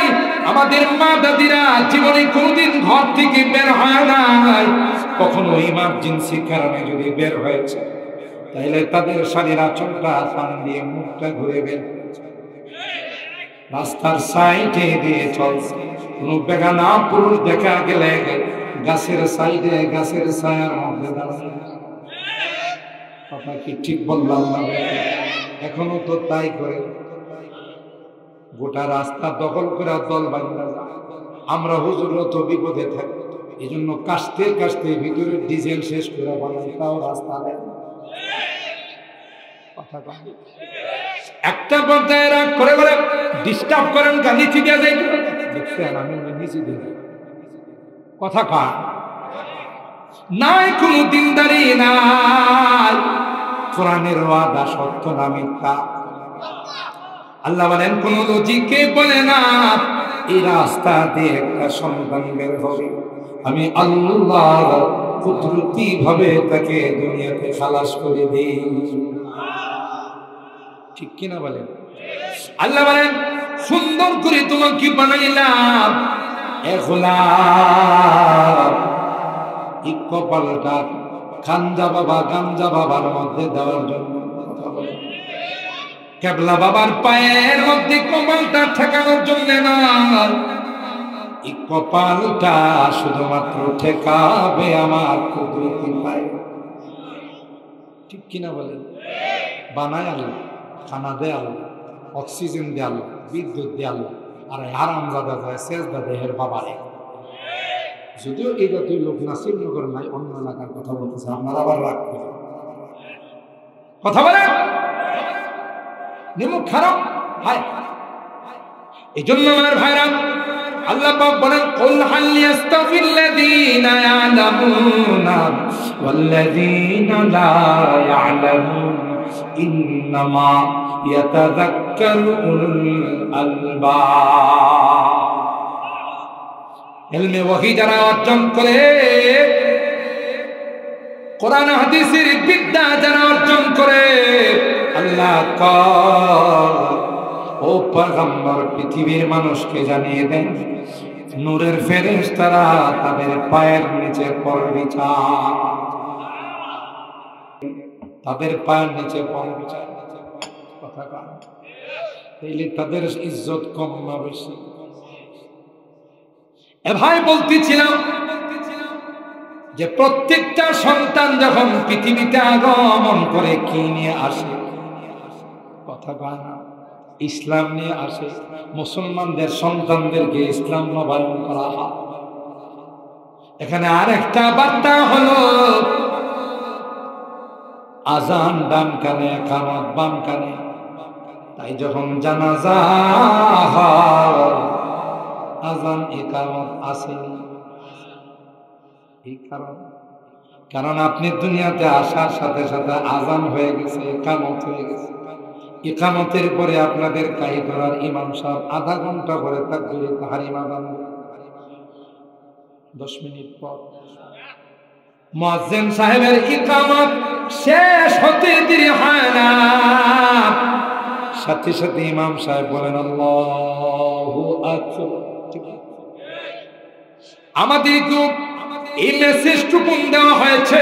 আমাদের মা দাদিরা জীবনে কোনদিন ঘর থেকে বের হয় নাই। কখনো ইমার্জেন্সি কারণে যদি বের হয়েছে তাইলে তাদের শাড়ির আঁচলটা ফান দিয়ে মুখটা ঘুরে বের রাস্তার সাইডে দিয়ে চলছে। কোন বেগানা পুরুষ দেখা গেলে গাছের সাইডে গাছের ছায়ার মধ্যে দাঁড়ায়। কথা কি ঠিক বললাম না? এখনো তো তাই করে, গোটা রাস্তা দখল করে দল বান্ধা যায়। আমরা হুজুরও তো বিপদে থাকি, এই জন্য কাশতে কাশতে ভিতরে ডিজেল শেষ করে বানাই, তাও রাস্তা দেয়। একটা পর্যায়ে রাগ করে বলে ডিস্টার্ব করেন, নিচে দিয়ে যাই দেখছেন আমি নিচে দিয়ে কথা কয় নাই, কোনো দিনদারি নাই। কোরআনের ওয়াদা সত্য না মিথ্যা? আল্লাহ বলেন কোন লজিকে বলে না এই রাস্তা দিয়ে একটা সন্তান বের হবে, আমি আল্লাহ কুদরতি ভাবে তাকে দুনিয়াতে খালাস করে দিই। ঠিক কিনা বলেন? আল্লাহ বলেন সুন্দর করে তোমাকে বানাইলাম, এই কপালটা খানজা বাবা গাঞ্জা বাবার মধ্যে দেওয়ার জন্য। কথা বলেন, কেবলা বাবার পায়ের মধ্যে কপালটা ঠেকানোর জন্য না, এই কপালটা শুধুমাত্র ঠেকাবে আমার কুদরতি পায়ে। ঠিক কিনা বলেন? বানায় আল্লাহ, খানা দেয় আল্লাহ, অক্সিজেন দেয় আল্লাহ, বিদ্যুৎ দেয় আল্লাহ, আর হারামজাদা যায় সেজদা দেহের বাবারে। যদিও এই জাতীয় লোক নাসিরনগর নাই, অন্য এলাকার কথা বলতেছে, আপনারা আবার রাগ করেন। কথা বলেন, নিমুখ খারাপ হায়। এই জন্য আমার ভাইরা আল্লাহ পাক বলেন কুল হাল ইয়াস্তাফিল্লাযীনা ইয়ালামুনা ওয়াল্লাযীনা লা ইয়ালামুন ইন্নামা ইয়াতাযাক্কারু উলুল আলবাব। ইলমে ওহী যারা অর্জন করে, কোরআন হাদিসের বিদ্যা যারা অর্জন করে, আল্লাহ কয় ও পয়গম্বর পৃথিবীর মানুষকে জানিয়ে দেন নূরের ফেরেশতারা তাদের পায়ের নিচে পর বিছায়, তাদের পায়ের নিচে পর বিছায়। কথা কার? তাইলে তাদের ইজ্জত কম না বেশি? এ ভাই বলতেছিলাম যে প্রত্যেকটা সন্তান যখন পৃথিবীতে আগমন করে কি নিয়ে আসে? কথা কয় না, ইসলাম নিয়ে আসে। মুসলমানদের সন্তানদেরকে ইসলাম নবায়ন করা হয়। এখানে আরেকটা বার্তা হলো আজান ডান কানে, ইকামত বাম কানে। তাই যখন জানাজা হয় আজান ইকামত আসেনি। এই কারণ আপনি দুনিয়াতে আসার সাথে সাথে আজান হয়ে গেছে, ইকামত হয়ে গেছে। ইকামতের পরে আপনাদের কাই করার ইমাম সাহেব আধা ঘন্টা পরে তাকবীরে তাহরিমা বাঁধবে, 10 মিনিট পর মুয়াজ্জিন সাহেবের ইকামত শেষ হতে দেরি হয় না, সাথে সাথে ইমাম সাহেব বলেন আল্লাহু আকবার। আমাদেরকে এই মেসেজটুকু দেওয়া হয়েছে,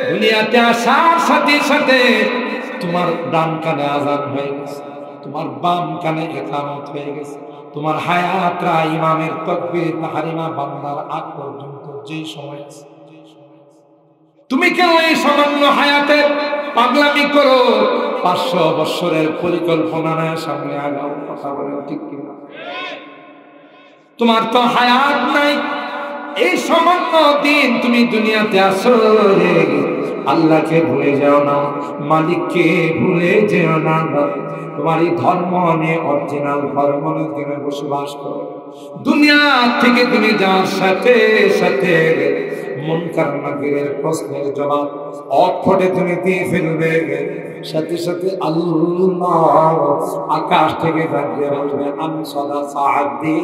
দুনিয়াতে আসার সাথে সাথে তোমার ডান কানে আজান হয়ে গেছে, তোমার বাম কানে ইকামত হয়ে গেছে, তোমার হায়াতরা ইমামের তাকবীর তাহরিমা বান্দার আগ পর্যন্ত যে সময় আছে, তুমি কেন এই সামান্য হায়াতে পাগলামি করো? 500 বছরের পরিকল্পনা নিয়ে সামনে আগাও। কথা বলেন ঠিক কিনা? তোমার তো হায়াত নাই, এই সামান্য দিন তুমি দুনিয়াতে আসো, আল্লাহকে ভুলে যাও না, মালিককে ভুলে যেও না। তোমার এই ধর্ম নিয়ে, অরিজিনাল ধর্ম নিয়ে বসবাস করো। দুনিয়া থেকে তুমি যাওয়ার সাথে সাথে মুনকার নাকিরের প্রশ্নের জবাব অক্ষরে তুমি দিয়ে ফেলবে, সাথে সাথে আল্লাহ আকাশ থেকে দাঁড়িয়ে বলবে আমি সদা সাহায্য দিই,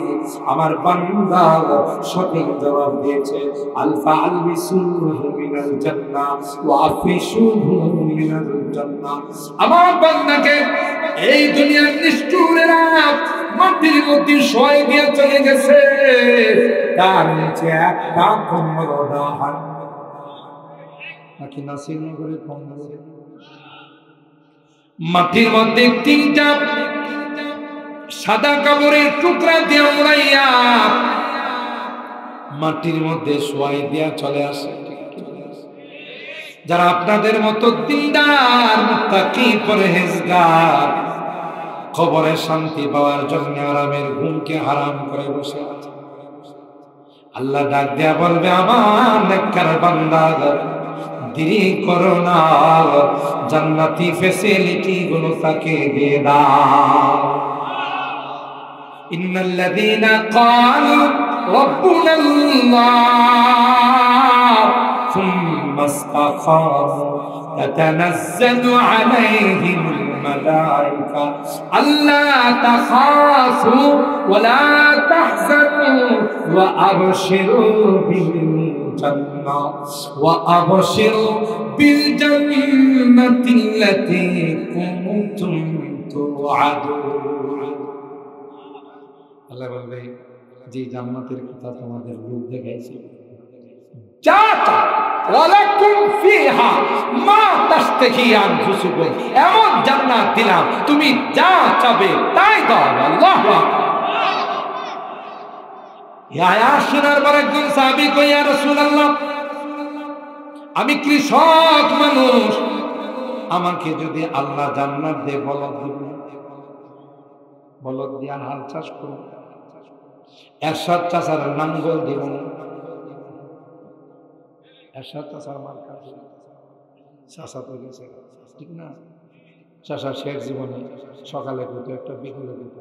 আমার বান্দা সঠিক জবাব দিয়েছে। আলফা আলবিসুহু মিনাল জান্নাহ ওয়া আফিসুহু মিনাল জান্নাহ। আমার বান্দাকে এই দুনিয়ার নিষ্ঠুরেরা মাটির মধ্যে শোয় দিয়ে চলে গেছে, তার নিচে একটা কম্বল দেওয়া হয় নাকি নাসিরনগরে কম্বল? মাটির মধ্যে 3টা সাদা কাপড়ের টুকরা দিয়ে উড়াইয়া মাটির মধ্যে শোয়াই দিয়া চলে আসে। যারা আপনাদের মতো দিনদার মুত্তাকি পরহেজগার কবরে শান্তি পাওয়ার জন্য আরামের ঘুমকে হারাম করে বসে আছে, আল্লাহ ডাক দেয়া বলবে আমার নেককার বান্দা দেরি করো না, জান্নাতি ফ্যাসিলিটি গুলো তাকে দিয়ে দাও। ইন্নাল্লাযীনা ক্বালু রাব্বুনাল্লাহ সুম্মা ইসতাকামু তাতানাজ্জালু আলাইহিমুল মালায়েকা আল্লা তাখাফু ওয়া লা তাহজানু ওয়া আবশিরু বিল জান্নাহ ওয়া আবশিরু বিল জান্নাতিল التي كنتم توعدون আল্লাহ বলবে যে জান্নাতের কথা তোমাদের লোক দেখাইছে জাতা ওয়ালাকুম ফিহা মা তাশতাহি আনফুসুকুম এমন জান্নাত দিলাম তুমি যা চাবে তাই দাও আল্লাহু আকবার ইয়া শোনার পর একজন সাহাবী কই ইয়া রাসূলুল্লাহ আমি কৃষক মানুষ আমাকে যদি আল্লাহ জান্নাত দেয় বলদ দিয়া হাল চাষ করব এরশাদ চাচার নাঙ্গল দিব এরশাদ চাচার মার্কা চাচা তো গেছে ঠিক না চাচা শেষ জীবনে সকালে কিন্তু একটা বিকেলে কিন্তু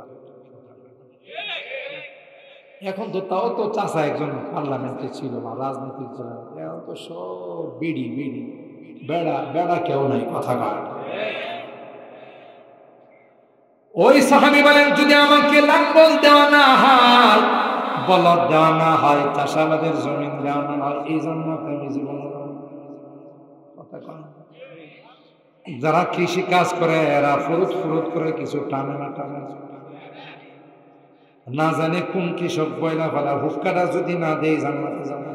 এখন তো তাও তো চাচা একজন পার্লামেন্টে ছিল না রাজনীতিক ছিল এখন তো সব বিড়ি বেড়া কেউ নাই কথা কাট ওই সাহাবী বলেন যদি আমাকে লাঙ্গল দেওয়া না হয় বলদ দেওয়া না হয় চাষাবাদের জমিন দেওয়া না হয় এই জন্য আমি জীবন কথা কন যারা কৃষি কাজ করে এরা ফুরুত করে কিছু টানে না জানে কোন কৃষক বয়লা ফেলা হুক্কাটা যদি না দেয় জান্নাতে যাবে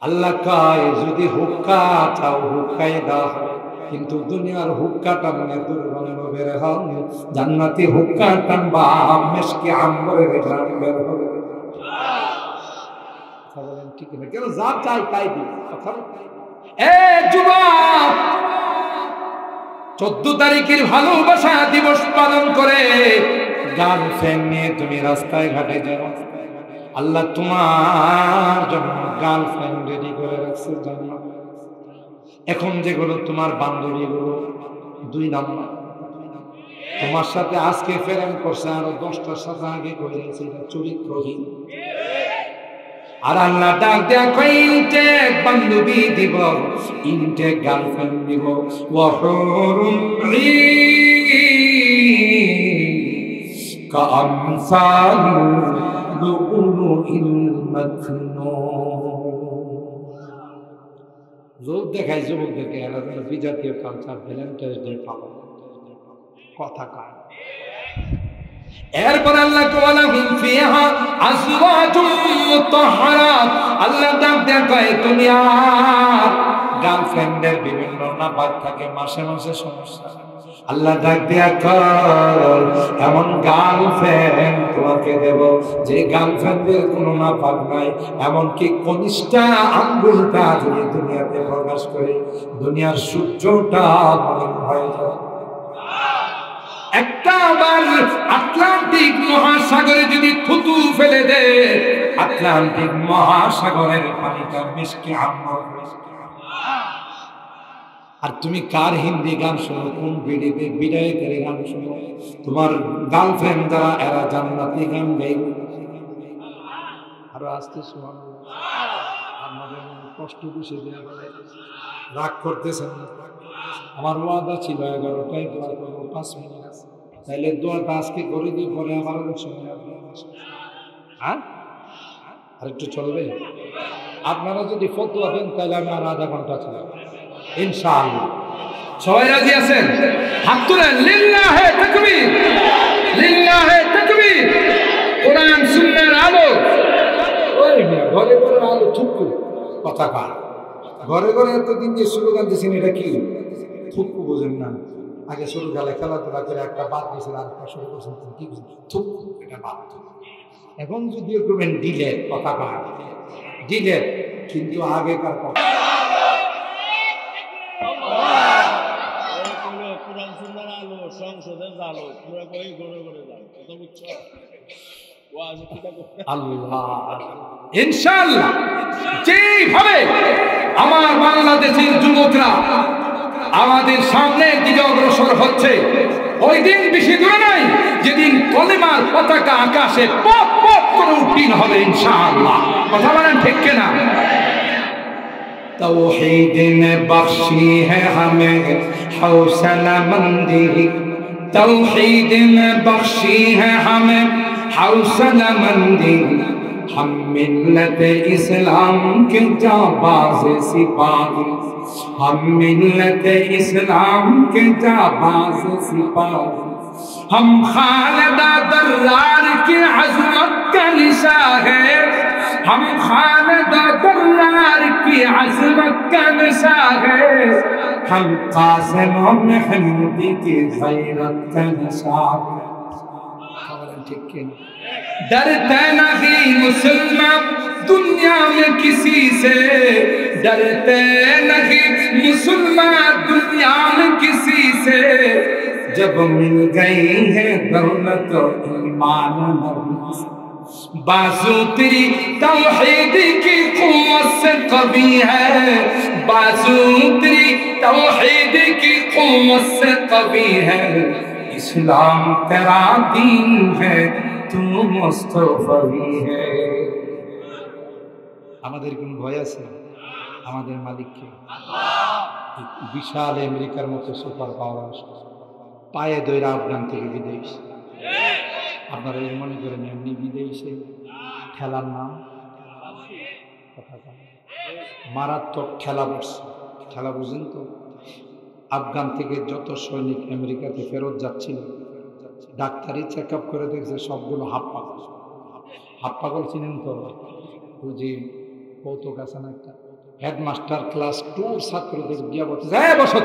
আল্লাহ কয় যদি হুক্কা চাও হুক্কাই দেওয়া হবে কিন্তু দুনিয়ার হুক্কা টানলে দুর্গন্ধ বের হবে জান্নাতি হুক্কা টানবা মেশকি আম্বরের ঘ্রাণ বের হবে কথা বলেন ঠিক না কেন যা চাই তাই দিই কথা এ যুবক 14 তারিখের ভালোবাসা দিবস পালন করে গার্লফ্রেন্ড নিয়ে তুমি রাস্তায় ঘাটে যাও আল্লাহ তোমার জন্য গার্লফ্রেন্ড রেডি করে রাখছে জানো এখন যেগুলো তোমার বান্ধবীগুলো 2 নাম্বার তোমার সাথে আজকে প্রেম করছে আরো 10টার সাথে আগে করে গেছে এটা চরিত্রহীন আর আল্লাহ ডাক দেয়া কই ইনটেক বান্ধবী দিব ইনটেক গার্লফ্রেন্ড দিব ওয়াহুরুন কামসাল লুলুইল মাকনুন লোক দেখায় যুবকদেরকে এরা যেন বিজাতীয় কালচার ভ্যালেন্টাইন্স ডে পালন কথা কার এরপর আল্লাহ ওয়ালাহুম ফিহা আজওয়াজুম মুতাহহারাত আল্লাহ ডাক দেয় তুমি আর গার্লফ্রেন্ডের বিভিন্ন নাপাক থাকে মাসে সমস্যা আল্লাহ ডাক দেয়া কর এমন গার্লফ্রেন্ড তোমাকে দেব যে গার্লফ্রেন্ডের কোনো নাপাক নাই এমনকি কনিষ্ঠা আঙ্গুলটা যদি দুনিয়াতে প্রকাশ করে দুনিয়ার সূর্যটা মলিন হয়ে যায় একটা বার আটলান্টিক মহাসাগরে যদি থুতু ফেলে দে আটলান্টিক মহাসাগরের পানিটা মিষ্টি আম্বর আর তুমি কার হিন্দি গান শোনো কোন ভিডিওতে বিদায় করে গান শোনো তোমার গার্লফ্রেন্ড যারা এরা জান্নাতি গান গাইবে আরো আসতে সুবহানাল্লাহ আমাদের কষ্ট বুঝে দেয়া রাগ করতেছেন না আমার ওয়াদা ছিল 11টায় দোয়া করবো 5 মিনিট আছে তাইলে দোয়াটা আজকে করে দিই পরে আমার সময় হ্যাঁ আর একটু চলবে আপনারা যদি ফতোয়া দেন তাহলে আমি আর আধা ঘন্টা চলব ইনশাআল্লাহ সবাই রাজি আছেন হাত তুলেন লিল্লাহে তাকবীর কোরআন সুন্নাহর আলো ওই ঘরে ঘরে আলো থুকু কথা কার ঘরে ঘরে এতদিন যে স্লোগান দিয়েছেন এটা কি থুকু বোঝেন না আগে শুরু গেলে খেলাধুলা করে একটা বাদ দিয়েছিল আর একটা শুরু করছেন কি থুকু এটা বাদ এখন যদিও করবেন ডিলেট কথা কার ডিলেট কিন্তু আগেকার কথা কোরআন সুন্নাহর আলো সংসদের আলো পুরো কই ঘরে ঘরে যাও কথা বুঝছো ওয়াজ কিটা করতে আল্লাহ ইনশাআল্লাহ যেভাবে আমার বাংলাদেশের যুবকরা আমাদের সামনের দিকে অগ্রসর হচ্ছে ওই দিন বেশি দূরে নাই যেদিন কলেমার পতাকা আকাশে পপ পপ করে উঠীন হবে ইনশাআল্লাহ কথা বলেন ঠিক কিনা तौहीद ने बख्शी है हमें हौसला मंदी तौहीद ने बख्शी है हमें हौसला मंदी हम मिल्लत इस्लाम के जाबाज सिपाही, हम मिल्लत इस्लाम के जाबाज सिपाही, हम खालिदा दर्रार की अज़मत का निशा है, हम खालिदा दर्रार की अज़मत का निशा है, हम कासिम महमूदी की गैरत का निशा है। ठीक है, डरते नहीं मुसलमान दुनिया में किसी से, डरते नहीं मुसलमान दुनिया में किसी से, जब मिल गई है दौलत और ईमान नबी से। बाजू तेरी तौहीद की कुव्वत से कभी है, बाजू तेरी तौहीद की कुव्वत से कभी है, इस्लाम तेरा दीन है, तू मुस्तफी है। আমাদের কোন ভয় আছে? আমাদের মালিককে বিশাল আমেরিকার মতো সুপার পাওয়ার আসে, পায়ে দইরা আফগান থেকে বিদেশ। আপনারা এই মনে করেন এমনি বিদেশে খেলার নাম, মারাত্মক খেলা বসছে। খেলা বুঝেন তো? আফগান থেকে যত সৈনিক আমেরিকাতে ফেরত যাচ্ছিল, ডাক্তারি চেক আপ করে দেখছে সবগুলো হাফ পাগল। হাফ পাগল চিনেন তো? বুঝি কৌতুক আছে না একটা, হেডমাস্টার ক্লাস 2 ছাত্রদের গিয়া বলছে, হ্যাঁ বসো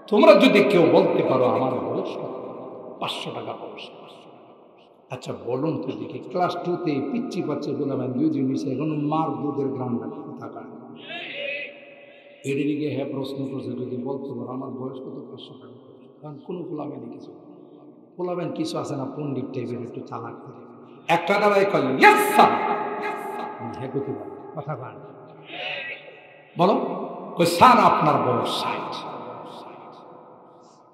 তোমরা যদি কেউ বলতে পারো আমার বয়স 500 টাকা পয়সা। আচ্ছা বলুন তো দেখি, ক্লাস 2তে পিচ্ছি পাচ্ছে গোলামেন 2 দিন মিশে এখন মার দুধের গ্রাম লাগে থাকা। এদিকে হ্যাঁ প্রশ্ন করছে, যদি বলতে পারো আমার বয়স কত 500 টাকা। কারণ কোনো গোলামেনই কিছু, গোলামেন কিছু আছে না পণ্ডিত টাইপের, একটু চালাক করে একটা দাঁড়াই করলেন, ইয়েস স্যার। হ্যাঁ করতে পারে কথা বল, বলো কই স্যার আপনার বয়স 60।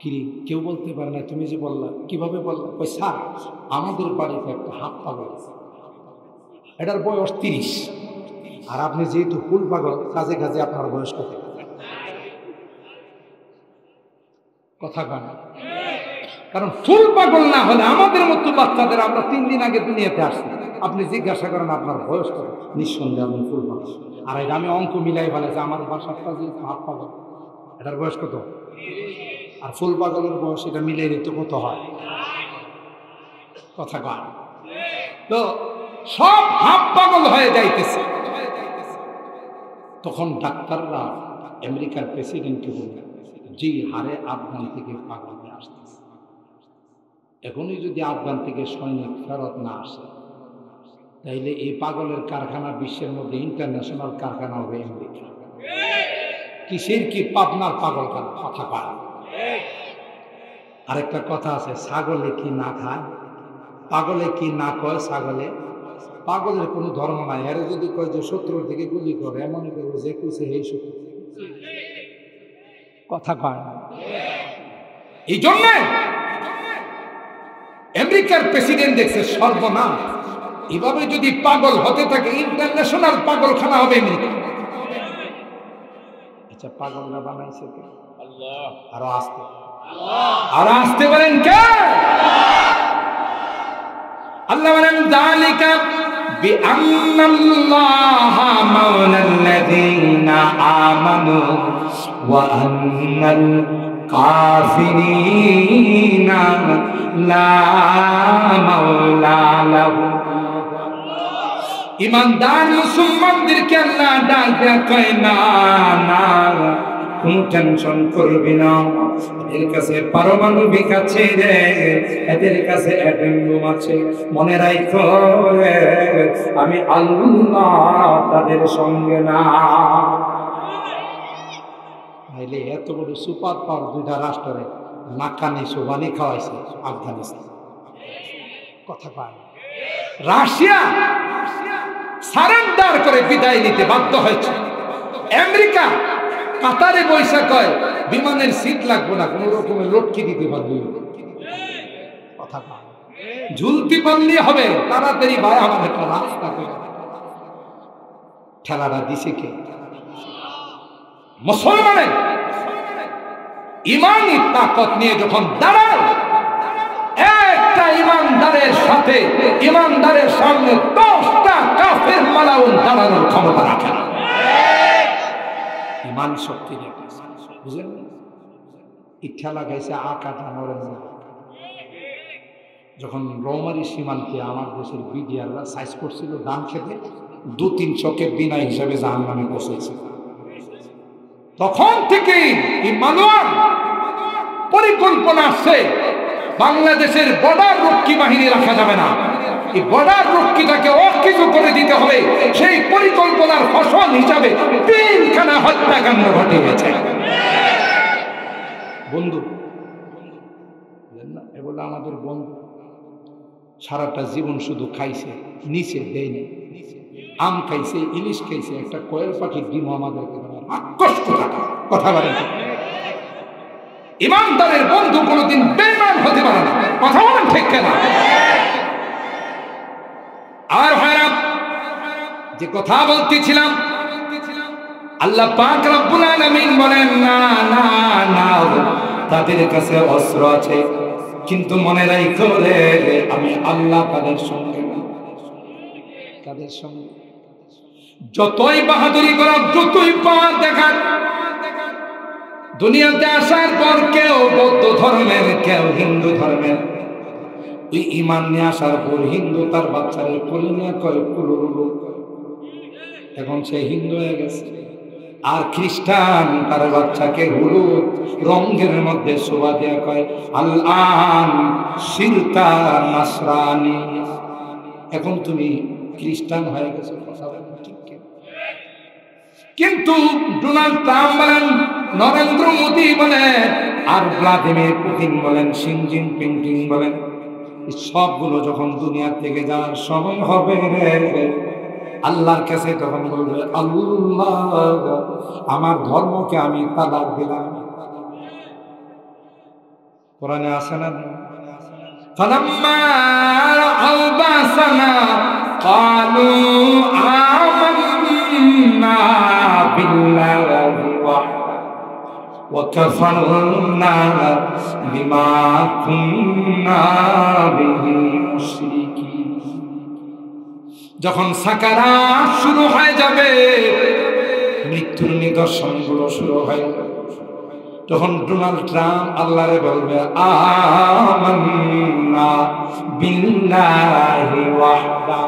কি কেউ বলতে পারে না, তুমি যে বললা কিভাবে বললা? কই স্যার আমাদের বাড়িতে একটা হাফ পাগল আছে, এটার বয়স 30, আর আপনি যেহেতু ফুল পাগল কাজে কাজে আপনার বয়স কত? কথা বল, কারণ ফুল পাগল না হলে আমাদের মতো বাচ্চাদের আমরা 3 দিন আগে দুনিয়াতে আসছি, আপনি জিজ্ঞাসা করেন আপনার বয়স কত, নিঃসন্দেহে আপনি ফুল পাগল। আর এটা আমি অঙ্ক মিলাই ফেলেছি, আমার বাসাটা যে হাফ পাগল, এটার বয়স কত? আর ফুল পাগলের বয়স এটা মিলিয়ে দিতে কত হয়? কথা কয় তো সব হাফ পাগল হয়ে যাইতেছে। তখন ডাক্তাররা আমেরিকার প্রেসিডেন্টকে বললেন, যে হারে আফগান থেকে পাগল হয়ে আসতেছে, এখনই যদি আফগান থেকে সৈনিক ফেরত না আসে, তাইলে এই পাগলের কারখানা বিশ্বের মধ্যে ইন্টারন্যাশনাল কারখানা হবে আমেরিকা। কিসের কি পাবনার পাগল খানা, কথা পায়। আরেকটা কথা আছে, ছাগলে কি না খায়, পাগলে কি না কয়। ছাগলে পাগলের কোনো ধর্ম নাই, এর যদি কয় যে শত্রুর দিকে গুলি করে, এমনই করবো যে কুছে এই শত্রু, কথা কয়। এই জন্য আমেরিকার প্রেসিডেন্ট দেখছে সর্বনাশ, এভাবে যদি পাগল হতে থাকে ইন্টারন্যাশনাল পাগলখানা হবে আমেরিকা। আচ্ছা পাগলরা বানাইছে কে? আল্লাহ। আরো আসতে, আরো আসতে বলেন কে? আল্লাহ বলেন, যালিকা বিআন্নাল্লাহা মাওলাল্লাযীনা আমানু ওয়া আন্নাল কাফিরিনা লা মাওলা লাহুম। ইমানদার মুসলমানদেরকে আল্লাহ ডাক দেয়া কয়, না না কোনো টেনশন করবি না, এদের কাছে পারমাণবিক আছে রে, এদের কাছে অ্যাটম বোম আছে, মনে রাখো আমি আল্লাহ তাদের সঙ্গে না। তাইলে এত বড় সুপার পাওয়ার 2টা রাষ্ট্রে নাকানি সুবানি খাওয়াইছে আফগানিস্তান, কথা পায়। রাশিয়া সারেন্ডার করে বিদায় নিতে বাধ্য হয়েছে। আমেরিকা কাতারে বৈশা কয় বিমানের সিট লাগবে না, কোন রকমের লটকি দিতে পারবে, কথা পায়। ঝুলতে পারলে হবে, তাড়াতাড়ি ভাই আমার একটা রাস্তা করে। ঠেলাটা দিছে কে? মুসলমানের ইমানি তাকত নিয়ে যখন দাঁড়ায়, একটা ইমানদারের সাথে ইমানদারের সামনে 10টা কাফের মালাউন দাঁড়ানোর ক্ষমতা রাখে না। ইমান শক্তি রেখেছে, বুঝলেন? ইচ্ছা লাগাইছে আকাটা নরেন না। যখন রৌমারি সীমান্তে আমার দেশের বিডিআররা সাইজ করছিল দাম খেতে 2-300 বিনা হিসাবে জাহান্নামে বসেছে। তখন থেকে এই মানব পরিকল্পনা আসছে, বাংলাদেশের বর্ডার রক্ষী বাহিনী রাখা যাবে না, এই বর্ডার রক্ষীটাকে অকিছু করে দিতে হবে। সেই পরিকল্পনার ফসল হিসাবে 3খানা হত্যাকাণ্ড ঘটিয়েছে। বন্ধু এ বলে আমাদের বন্ধু সারাটা জীবন শুধু খাইছে, নিচে দেয়নি। আম খাইছে, ইলিশ খাইছে, একটা কোয়েল পাখির ডিম আমাদেরকে কষ্ট টাকা কথা বলেন। ইমানদারের বন্ধু কোনদিন বেঈমান হতে পারে না, কথা বলেন ঠিক কেনা? আর ভাইরা, যে কথা বলতেছিলাম, আল্লাহ পাক রব্বুল আলামিন বলেন না না না, তাদের কাছে অস্ত্র আছে কিন্তু মনে রাখো রে আমি আল্লাহ তাদের সঙ্গে। যতই বাহাদুরি করা, যতই পাওয়ার দেখান, দুনিয়াতে আসার পর কেউ বৌদ্ধ ধর্মের, কেউ হিন্দু ধর্মের, তুই ইমান নিয়ে আসার পর হিন্দু তার বাচ্চারে কোলে নিয়ে কয় কুলুলু, এখন সে হিন্দু হয়ে গেছে। আর খ্রিস্টান তার বাচ্চাকে হলুদ রঙের মধ্যে শোভা দেয়া কয় আল-আন সিরতা নাসরানি, এখন তুমি খ্রিস্টান হয়ে গেছো। কিন্তু ডোনাল্ড ট্রাম্প বলেন, নরেন্দ্র মোদী বলেন, আর ভ্লাদিমির পুতিন বলেন, শি জিনপিং বলেন, সবগুলো যখন দুনিয়া থেকে যাওয়ার সময় হবে আল্লাহর কাছে তখন বলবে আল্লাহ আমার ধর্মকে আমি তালাক দিলাম। কোরআনে আছে না? ফালাম্মা রাআউ বাসানা ক্বালু আমান্না বিল্লাহি ওয়া কাফারনা বিমা কুননা বিহি মুশরিকিন। যখন সাকারাত শুরু হয়ে যাবে, মৃত্যুর নিদর্শনগুলো শুরু হয়ে যাবে, তখন ডোনাল্ড ট্রাম্প আল্লাহরে বলবে আমান্না বিল্লাহি ওয়াহদা,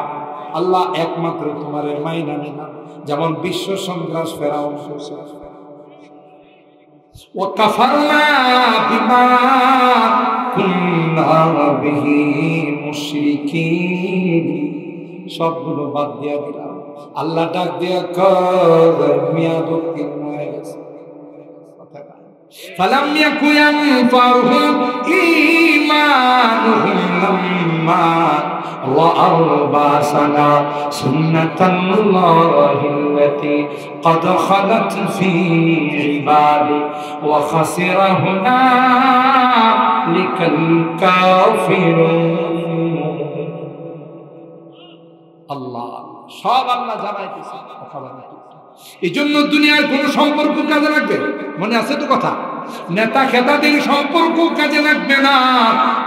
আল্লাহ একমাত্র তোমারে মাইনা নিলাম। যেমন বিশ্ব সন্ত্রাস ফেরাউন করছে, ওয়া কাফারনা বিমা কুননা বিহি মুশরিকিন, সবগুলো বাদ দিয়া দিলাম। আল্লাহ ডাক দিয়া কয় মিয়াদ উত্তীর্ণ হয়ে গেছে। ফালাম ইয়াকু ইয়ানফাউহুম ঈমানুহুম লাম্মা রাআউ বাসানা সুন্নাতাল্লাহিল্লাতী ক্বাদ খালাত ফী ইবাদি ওয়া খাসিরা হুনালিকাল কাফিরুন। আল্লাহ সব আল্লাহ জানাইতেছে। এই জন্য দুনিয়ার কোন সম্পর্ক কাজে লাগবে, মনে আছে তো কথা, নেতা খেতাদের সম্পর্ক কাজে লাগবে না।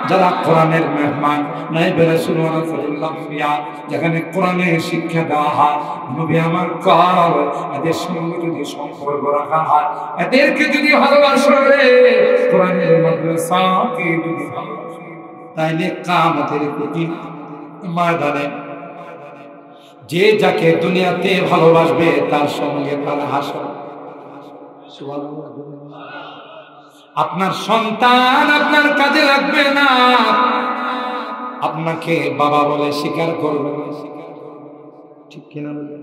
যারা কোরআনের মেহমান, নাইবে রাসূলুল্লাহ সাল্লাল্লাহু আলাইহি ওয়াসাল্লাম, যেখানে কোরআনের শিক্ষা দেওয়া হয়, নবী আমার কল, এদের সঙ্গে যদি সম্পর্ক রাখা হয়, এদেরকে যদি ভালোবাসা রে, কোরআনের মাদ্রাসাকে যদি ভালোবাসা, তাইলে কিয়ামতের কঠিন ময়দানে যে যাকে দুনিয়াতে ভালোবাসবে তার সঙ্গে তার হাসর। আপনার সন্তান আপনার কাজে লাগবে না, আপনাকে বাবা বলে স্বীকার করবে না, ঠিক কিনা বলেন?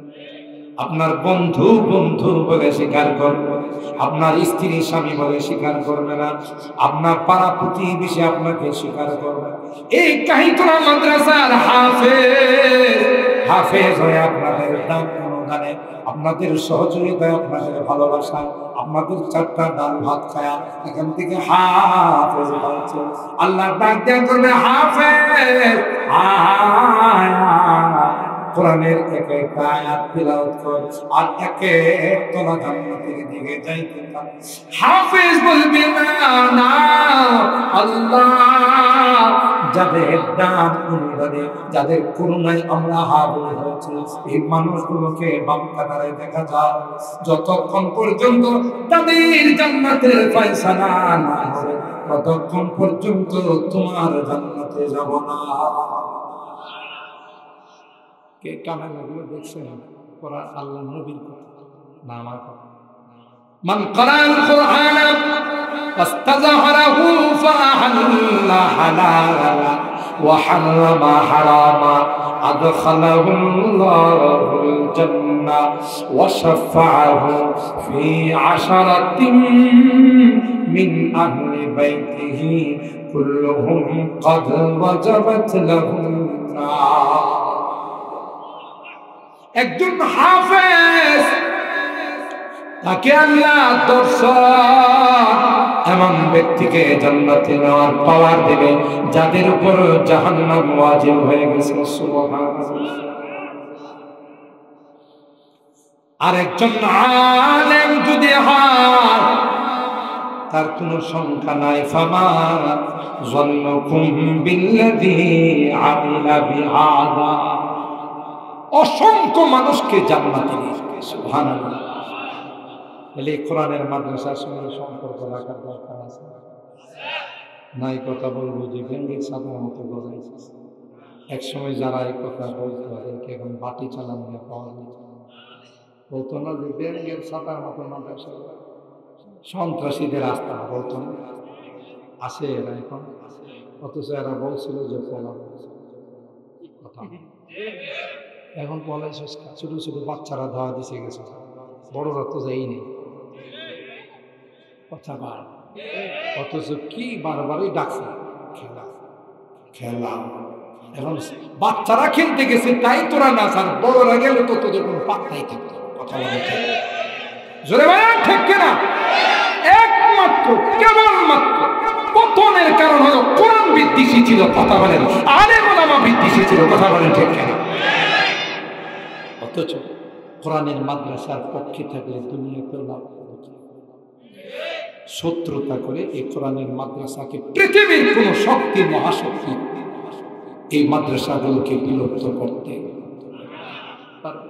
আপনার বন্ধু বন্ধু বলে স্বীকার করবে, আপনার স্ত্রী স্বামী বলে স্বীকার করবে না, আপনার পাড়া প্রতিবেশী আপনাকে স্বীকার করবে। এই কাহিতরা মাদ্রাসার হাফেজ হয়ে আপনাদের দান অনুদানে, আপনাদের সহযোগিতায়, আপনাদের ভালোবাসা, আপনাদের 4টা ডাল ভাত খায়া এখান থেকে হাফেজ হয়েছে। আল্লাহ ডাক দেয়া করবে হাফেজ কোরআনের এক একটা আয়াত তিলাওয়াত কর, আর এক এক তলা জান্নাতের দিকে যাইতে থাক। হাফেজ বলবে না না আল্লাহ যাদের দান অনুদানে, যাদের করুণায় আমরা হাবুল হয়েছে, এই মানুষগুলোকে বাম কাতারে দেখা যায়। যতক্ষণ পর্যন্ত তাদের জান্নাতের ফয়সালা না হবে, ততক্ষণ পর্যন্ত তোমার জান্নাতে যাব না। কে কানে লাগলো দেখছেন? কোরআন আল্লাহ নবীর কথা না আমার কথা। মান ক্বারাআল কুরআন ফাস্তাযহারাহু ফাআহাল্লা হালালা ওয়া হারামা হারামা আদখালাহুল্লাহুল জান্নাহ ওয়া শাফাআহু ফি আশারাতিন মিন আহলি বাইতিহি কুল্লুহুম ক্বাদ ওয়াজাবাত লাহুম নার। একজন হাফেজ তাকে আল্লাহ দর্শক এমন ব্যক্তিকে জান্নাতে নেওয়ার পাওয়ার দেবে যাদের উপর জাহান্নাম ওয়াজিব হয়ে গেছে। সুবহানাল্লাহ। আর একজন আলেম যদি হয়, তার কোনো সংখ্যা নাই। ফামা যান্নুকুম বিল্লাযী আমিলা বিহাদা, অসংখ্য মানুষকে জান্নাতে নিয়ে। সুবহানাল্লাহ। তাহলে কোরআনের মাদ্রাসার সঙ্গে সম্পর্ক রাখার দরকার আছে নাই? কথা বলবো যে ভেঙ্গির সাদার মতো গজাইছে। এক সময় যারা এই কথা বলতো তাদেরকে এখন বাটি চালান নিয়ে পাওয়া যায়। বলতো না যে ভেঙ্গির সাদার মতো মাদ্রাসা সন্ত্রাসীদের রাস্তা, বলতো না? আছে এরা এখন, অথচ এরা বলছিল যে পলাম কথা। এখন পলাই সংস্কার, ছোট ছোট বাচ্চারা ধোয়া দিছে গেছে, বড়রা তো যাই নেই কথা বার। অথচ কি বারবারই ডাকছে খেলা খেলা। এখন বাচ্চারা খেলতে গেছে তাই তোরা না, আর বড়রা গেলে তো তোদের কোনো পাত্তাই থাকতো। কথা বলে ঠিক জোরে বলেন ঠিক কিনা? একমাত্র কেবলমাত্র পতনের কারণ হলো কোরআন বিদ্বেষী ছিল। কথা বলেন আলেম ওলামা বিদ্বেষী ছিল। কথা বলেন ঠিক কিনা? অথচ কোরআনের মাদ্রাসার পক্ষে থাকলে দুনিয়াতেও লাভ, শত্রুতা করে এই কোরআনের মাদ্রাসাকে পৃথিবীর কোন শক্তি, মহাশক্তি এই মাদ্রাসাগুলোকে বিলুপ্ত করতে পারবে।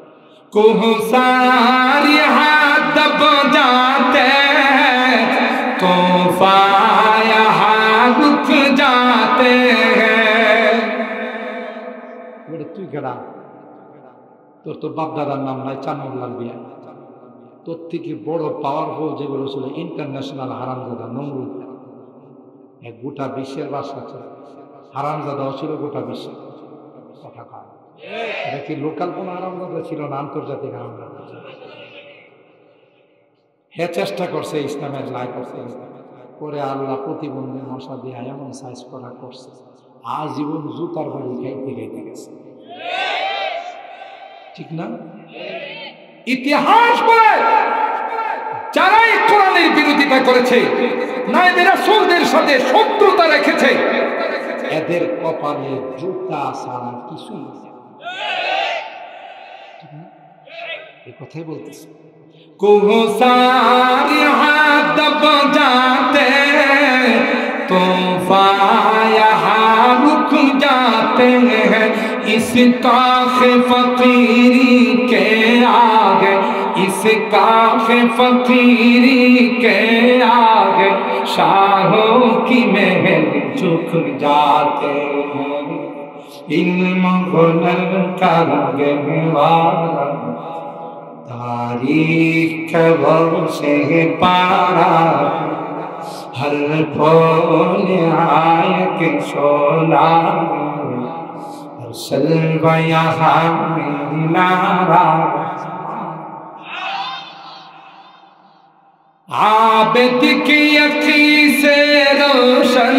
কোহসারি হাত দব যাতে তোফায়া রুক যাতে হ্যায়। তুই গেড়া, তোর তো বাপ দাদার নাম নাই চানমুল্লাল বিয়া, তোর থেকে বড় পাওয়ারফুল যেগুলো ছিল ইন্টারন্যাশনাল হারামজাদা নমরুদ, এক গোটা বিশ্বের বাদশা ছিল। হারামজাদাও ছিল গোটা বিশ্বের। কথা কয় এটা কি লোকাল কোন হারামজাদা ছিল না, আন্তর্জাতিক হারামজাদা ছিল। হে চেষ্টা করছে ইসলামের লাই করছে, পরে আল্লাহ প্রতিবন্ধী মশা দিয়ে এমন সাইজ করা করছে, আজীবন জুতার বাড়ি খাইতে খাইতে গেছে। ঠিক না? ইতিহাস বলে যারাই কোরআনের বিরোধিতা করেছে, নায়েবে রাসূলদের সাথে শত্রুতা রেখেছে, এদের কপালে জুতা ছাড়া কিছুই নেই। এই কথাই বলতেছে। কোহসারি হাত দব যাতে তোফায়া রুক যাতে হ্যায়, इस काख फकीरी के आगे, इस काख फकीरी के आगे शाहों की महल झुक जाते हैं। इल्म हुनर का रंगवाला तारीख से पारा, हर फूल आय के शोला सल्वा यहाँ नारा। आबिद की अखी से रोशन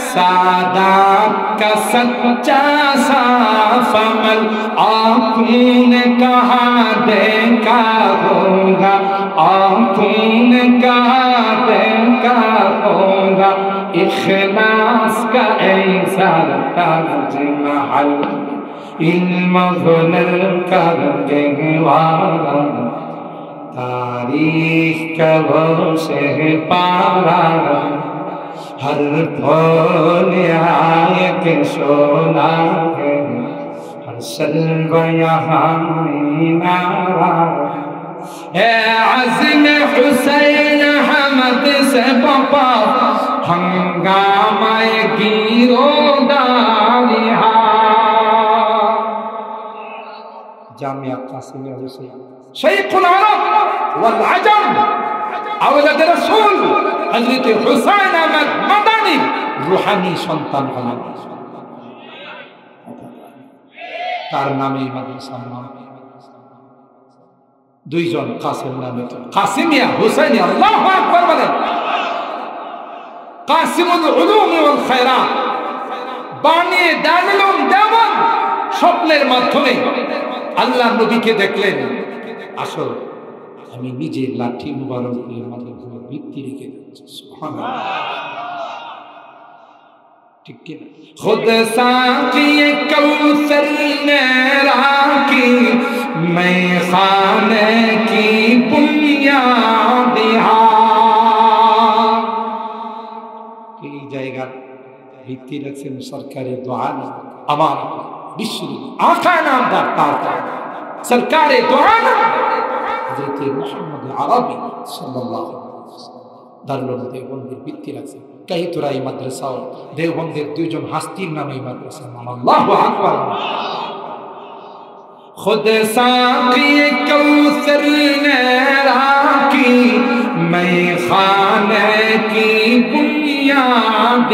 सादात का सच्चा साफ अमल, आँखों ने कहा देखा होगा, आँखों ने कहा देखा होगा, इखलास का ऐसा ताजमहल, इल्म हुनर का रंगवाला तारीख का वो शहपारा, ہر پھول آئے کہ شولا ہے ہر سلو یہاں نارا اے عزم حسین حمد سے پپا ہنگامہ گیرو داریہا جامعہ قاسم حسین شیخ العرب والعجم اولاد رسول حضرت حسین احمد مدنی روحانی সন্তান হলেন তার নামে মাদ্রাসার নাম দুইজন কাসিম নামে কাসিমিয়া হুসাইনিয়া আল্লাহু আকবার বলেন কাসিমুল উলুম ওয়াল খায়রাত বানিয়ে দারুল উলুম দেওবন্দ স্বপ্নের মাধ্যমে আল্লাহ নবীকে দেখলেন আসল আমি নিজে লাঠি মুবারক দিয়ে আমাদের ঘরে ভিত্তি রেখে দিচ্ছি সুবহানাল্লাহ ঠিক কি না খুদ সাকি কৌসর নে রাখি मैं खाने की बुनियाद এই জায়গা ভিত্তি রাখছেন সরকারি দোয়া আমার বিশ্ব আকা নামদার তার সরকারি দোয়া حضرت محمد عربی صلی اللہ علیہ وسلم দারুল দেওবন্দের ভিত্তি রাখছে কাহিতুরা এই মাদ্রাসা দেওবন্দের দুইজন হাস্তির নামে এই মাদ্রাসার নাম আল্লাহু আকবার خود ساقی کوثر نے راکی میں خانے کی بنیاد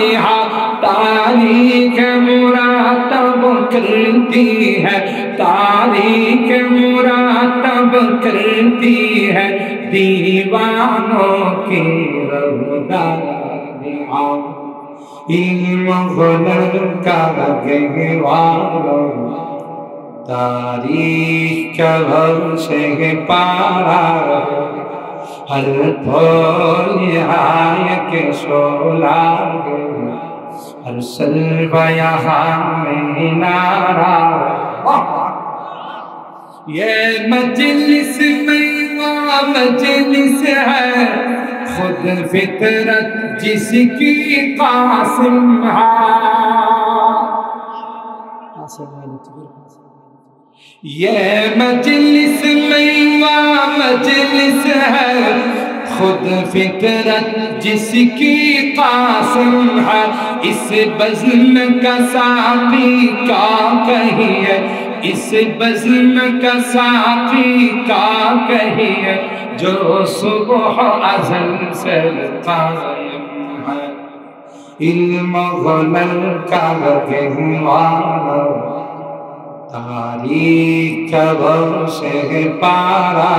تاریخ مراتب کرتی ہے تاریخ مراتب کرتی ہے دیوانوں کی روزاریاں علم غلط کا گہواروں تاریخ کا بھروسے پارا ہر پھول آئے کہ شولا ہر سلو یہاں میں نارا یہ مجلس میں مجلس ہے خود فطرت جس کی قاسم ہے یہ مجلس میں مجلس ہے خود فطرت جس کی قاسم ہے اس بزم کا ساقی کا کہیے اس بزم کا ساقی کا کہیے جو صبح ازل سے قائم ہے علم غلل کا گہوارا تاریخ کا بھروسے پارا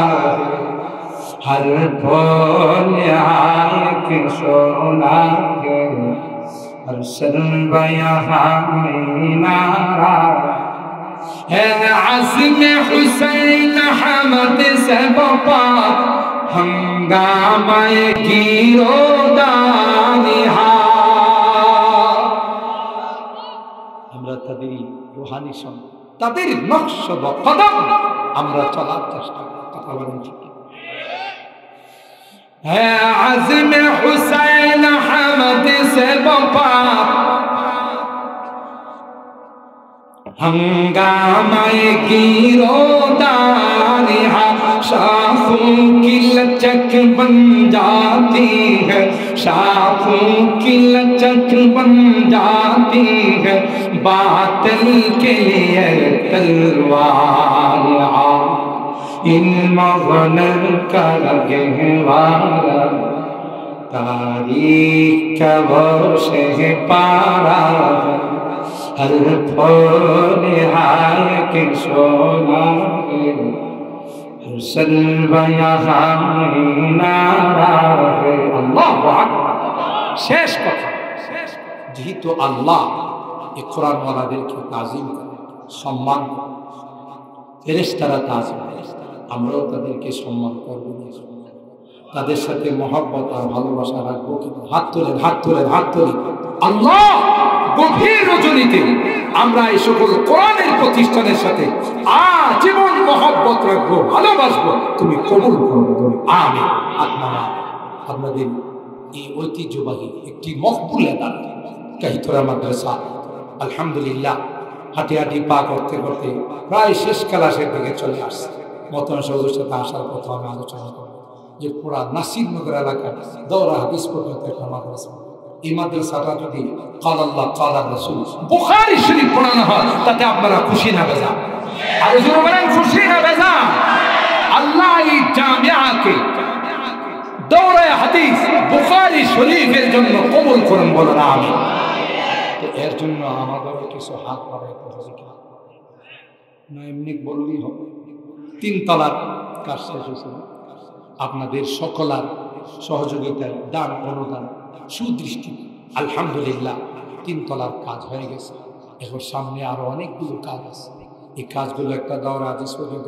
ہر پھول آئے کہ شولا ہر سلو یہاں میں نارا ہے عزم حسین حمد سے بپا ہنگامہ گیرو داریہا আমরা তাদের রূহানি সম্পদ তাদের নকশ বা কদম আমরা চলার চেষ্টা করি কথা বলেন ঠিক ہے عزم حسین حمد سے بپا ہنگامہ گیرو داریہا شاخوں کی لچک بن جاتی ہے شاخوں کی لچک بن جاتی ہے باطل کے لیے تلوار علم غلل کا گہوارا تاریخ کا بھروسے پارا ہر پھول آئے کہ شولا ہر سلو یہاں میں نارا اللہ اکبر শেষ কথা যেহেতু আল্লাহ এই কোরআনওয়ালাদেরকে তাজিম করে সম্মান করে ফেরেশতারা তাজিম করে আমরাও তাদেরকে সম্মান করব তাদের সাথে মহব্বত আর ভালোবাসা রাখবো কিন্তু হাত তোলেন হাত তোলেন হাত তোলেন আল্লাহ গভীর রজনীতে আমরা এই সকল কোরআনের প্রতিষ্ঠানের সাথে আজীবন মহব্বত রাখবো ভালোবাসবো তুমি কবুল করো আমিন আপনাদের এই ঐতিহ্যবাহী একটি মকবুল এলাকা কাহিতরা মাদ্রাসা আলহামদুলিল্লাহ হাঁটি হাঁটি পা করতে করতে প্রায় শেষ ক্লাসের দিকে চলে আসছে। মতন সৌদের সাথে আসার কথা আমি আলোচনা করব যে পুরা নাসিরনগর এলাকায় দৌরা হাদিস পর্যন্ত একটা মাদ্রাসা। এই মাদ্রাসাটা যদি কাল আল্লাহ কাল রাসূল বুখারী শরীফ পড়ানো হয় তাতে আপনারা খুশি না বেজা? আর জোরে বলেন খুশি না বেজা? আল্লাহ এই জামিয়াকে দৌরা হাদিস বুখারী শরীফের জন্য কবুল করেন, বলেন আমিন। তো এর জন্য আমাদেরও কিছু হাত বাড়াইতে হবে না, এমনি বললেই হবে। 3 তলার কাজ শেষ হয়েছিল, আপনাদের সকলার সহযোগিতায় দান অনুদান সুদৃষ্টি আলহামদুলিল্লাহ 3 তলার কাজ হয়ে গেছে। এখন সামনে আরো অনেকগুলো কাজ আছে। এই কাজগুলো একটা দৌরা হাদিস পর্যন্ত